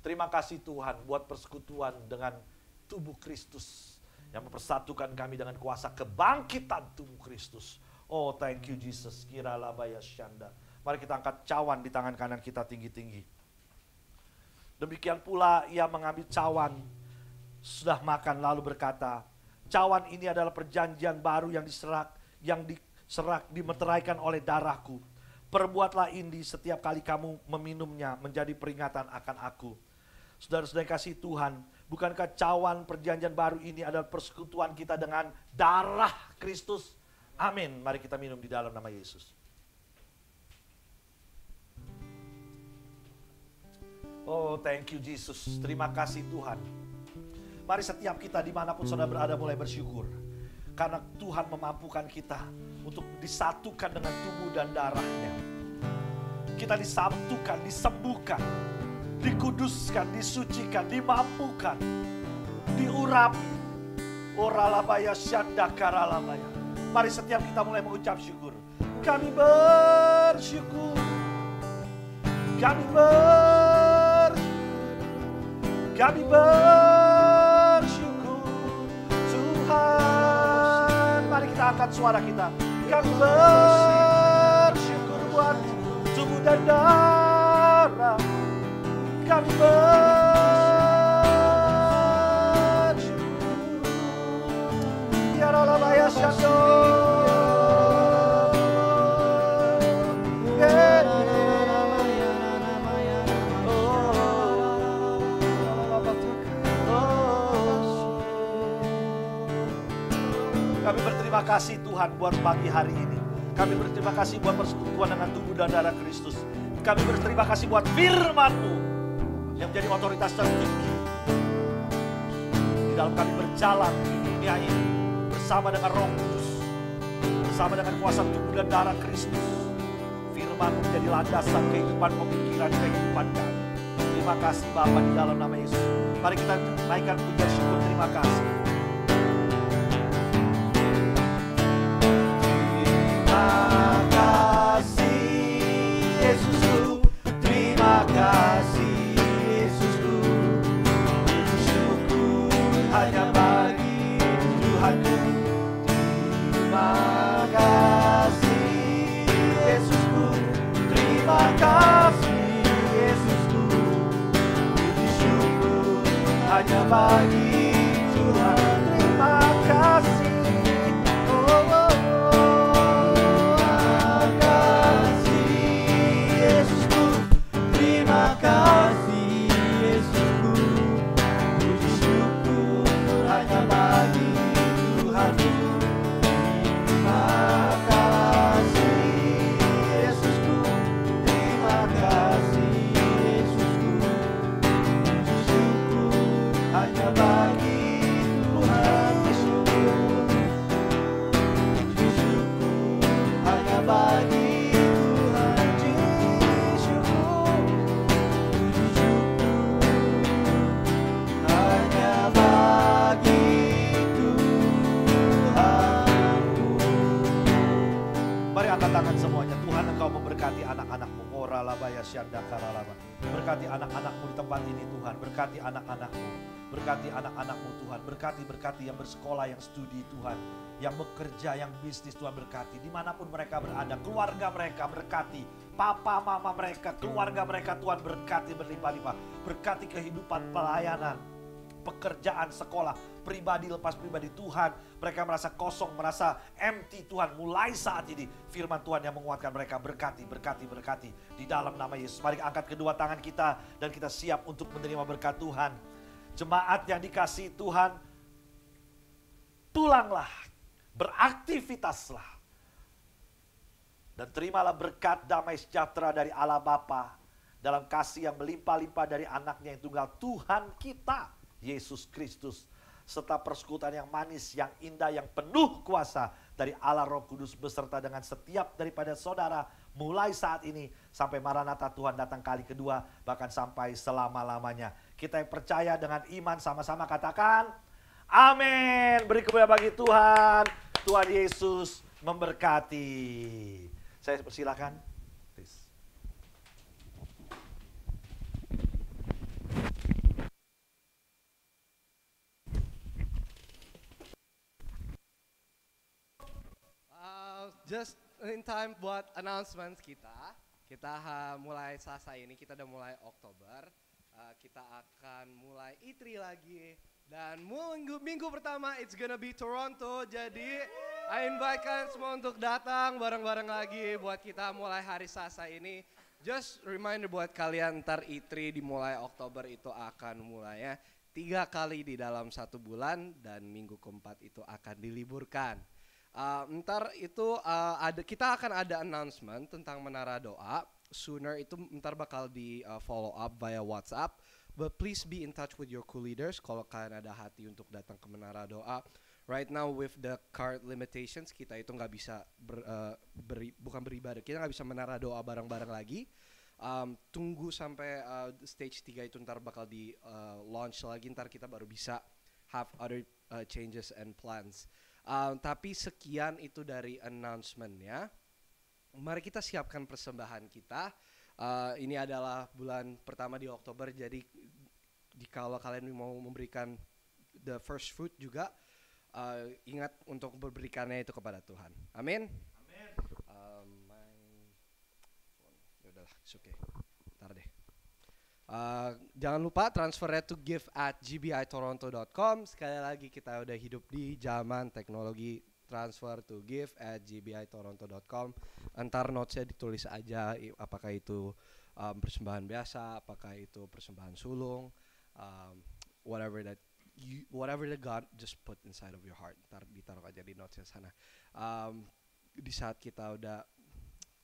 Terima kasih Tuhan buat persekutuan dengan tubuh Kristus yang mempersatukan kami dengan kuasa kebangkitan tubuh Kristus. Oh, thank you Jesus. Kiralabaya syanda. Mari kita angkat cawan di tangan kanan kita tinggi-tinggi. Demikian pula Ia mengambil cawan, sudah makan lalu berkata, cawan ini adalah perjanjian baru yang dimeteraikan oleh darahku. Perbuatlah ini setiap kali kamu meminumnya menjadi peringatan akan aku. Saudara-saudara kasih Tuhan, bukankah cawan perjanjian baru ini adalah persekutuan kita dengan darah Kristus? Amin. Mari kita minum di dalam nama Yesus. Oh, thank you Jesus. Terima kasih Tuhan. Mari setiap kita dimanapun saudara berada mulai bersyukur. Karena Tuhan memampukan kita untuk disatukan dengan tubuh dan darahnya. Kita disatukan, disembuhkan, dikuduskan, disucikan, dimampukan, diurapi. Oralabaya syanda karalabaya. Mari setiap kita mulai mengucap syukur. Kami bersyukur. Kami bersyukur Tuhan. Mari kita angkat suara kita. Kami bersyukur buat tubuh dan darah. Kami bersyukur. Yaralabaya syando. Kami berterima kasih Tuhan buat pagi hari ini. Kami berterima kasih buat persekutuan dengan tubuh dan darah Kristus. Kami berterima kasih buat firman-Mu yang menjadi otoritas tertinggi. Di dalam kami berjalan di dunia ini bersama dengan Roh Kudus, bersama dengan kuasa tubuh dan darah Kristus. Firman menjadi landasan kehidupan pemikiran kehidupan kami. Terima kasih Bapa di dalam nama Yesus. Mari kita naikkan pujian syukur terima kasih. Terima kasih Yesusku, syukur hanya bagi Tuhanku. Terima hanya bagi Tuhan. Terima kasih. Terima kasih Yesusku, puji syukur hanya bagi Tuhan. Terima kasih Yesusku, terima kasih Yesusku, puji syukur hanya bagi Tuhan. Puji syukur hanya bagi tangan semuanya. Tuhan, Engkau memberkati anak-anak-Mu. Oralabaya syandakaralaba. Berkati anak-anak-Mu di tempat ini Tuhan. Berkati anak-anak-Mu. Berkati anak-anak-Mu Tuhan. Berkati yang bersekolah, yang studi Tuhan. Yang bekerja, yang bisnis Tuhan berkati. Dimanapun mereka berada, keluarga mereka berkati. Papa, mama mereka, keluarga mereka Tuhan berkati berlimpah-limpah. Berkati kehidupan pelayanan, pekerjaan, sekolah, pribadi lepas pribadi Tuhan. Mereka merasa kosong, merasa empty Tuhan. Mulai saat ini firman Tuhan yang menguatkan mereka. Berkati di dalam nama Yesus. Mari angkat kedua tangan kita dan kita siap untuk menerima berkat Tuhan. Jemaat yang dikasihi Tuhan, pulanglah, beraktivitaslah, dan terimalah berkat damai sejahtera dari Allah Bapa dalam kasih yang melimpah-limpah dari anaknya yang tunggal, Tuhan kita Yesus Kristus, serta persekutuan yang manis, yang indah, yang penuh kuasa dari Allah Roh Kudus beserta dengan setiap daripada saudara mulai saat ini sampai Maranatha Tuhan datang kali kedua, bahkan sampai selama-lamanya. Kita yang percaya dengan iman sama-sama katakan amin. Beri kemuliaan bagi Tuhan. Tuhan Yesus memberkati. Saya persilakan. Please. Just in time buat announcements kita. Kita mulai Selasa ini, kita udah mulai Oktober. Kita akan mulai E3 lagi. Dan minggu pertama it's gonna be Toronto. Jadi I invite kalian semua untuk datang bareng-bareng lagi buat kita mulai hari Selasa ini. Just reminder buat kalian, ntar E3 dimulai Oktober itu akan mulai ya 3 kali di dalam 1 bulan. Dan minggu keempat itu akan diliburkan. Ntar itu kita akan ada announcement tentang Menara Doa. Sooner itu ntar bakal di follow up via WhatsApp. But please be in touch with your co-leaders kalau kalian ada hati untuk datang ke Menara Doa. Right now with the current limitations, kita itu nggak bisa bukan beribadah, kita nggak bisa Menara Doa bareng-bareng lagi. Tunggu sampai stage 3 itu ntar bakal di launch lagi, ntar kita baru bisa have other changes and plans. Tapi sekian itu dari announcement-nya. Mari kita siapkan persembahan kita. Ini adalah bulan pertama di Oktober, jadi kalau kalian mau memberikan the first fruit juga, ingat untuk memberikannya itu kepada Tuhan. Amin. Yaudahlah, it's okay. Ntar deh. Jangan lupa transfernya to give@gbitoronto.com. Sekali lagi kita udah hidup di zaman teknologi. Transfer to give@gbitoronto.com. Antar notesnya ditulis aja apakah itu persembahan biasa, apakah itu persembahan sulung, whatever that God just put inside of your heart. Ntar ditaruh aja di notesnya sana. Di saat kita udah,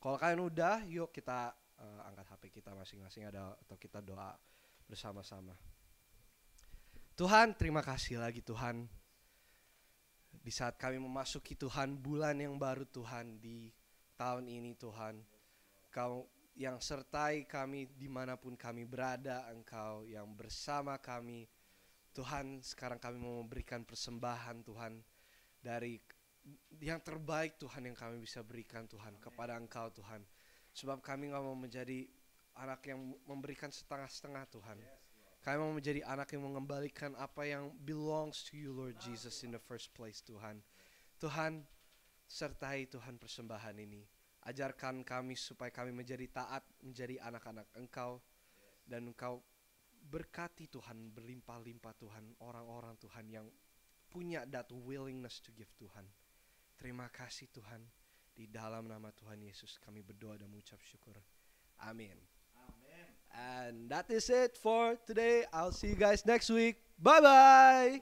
kalau kalian udah, yuk kita angkat HP kita masing-masing atau kita doa bersama-sama. Tuhan, terima kasih lagi Tuhan. Di saat kami memasuki Tuhan bulan yang baru Tuhan di tahun ini Tuhan. Kau yang sertai kami dimanapun kami berada, Engkau yang bersama kami. Tuhan, sekarang kami mau memberikan persembahan Tuhan dari yang terbaik Tuhan yang kami bisa berikan Tuhan kepada Engkau Tuhan. Sebab kami gak mau menjadi anak yang memberikan setengah-setengah Tuhan. Kami mau menjadi anak yang mengembalikan apa yang belongs to you Lord Jesus in the first place Tuhan. Tuhan, sertai Tuhan persembahan ini. Ajarkan kami supaya kami menjadi taat, menjadi anak-anak Engkau. Dan Engkau berkati Tuhan, berlimpah-limpah Tuhan, orang-orang Tuhan yang punya that willingness to give Tuhan. Terima kasih Tuhan, di dalam nama Tuhan Yesus kami berdoa dan mengucap syukur. Amin. Amin. And that is it for today. I'll see you guys next week. Bye-bye.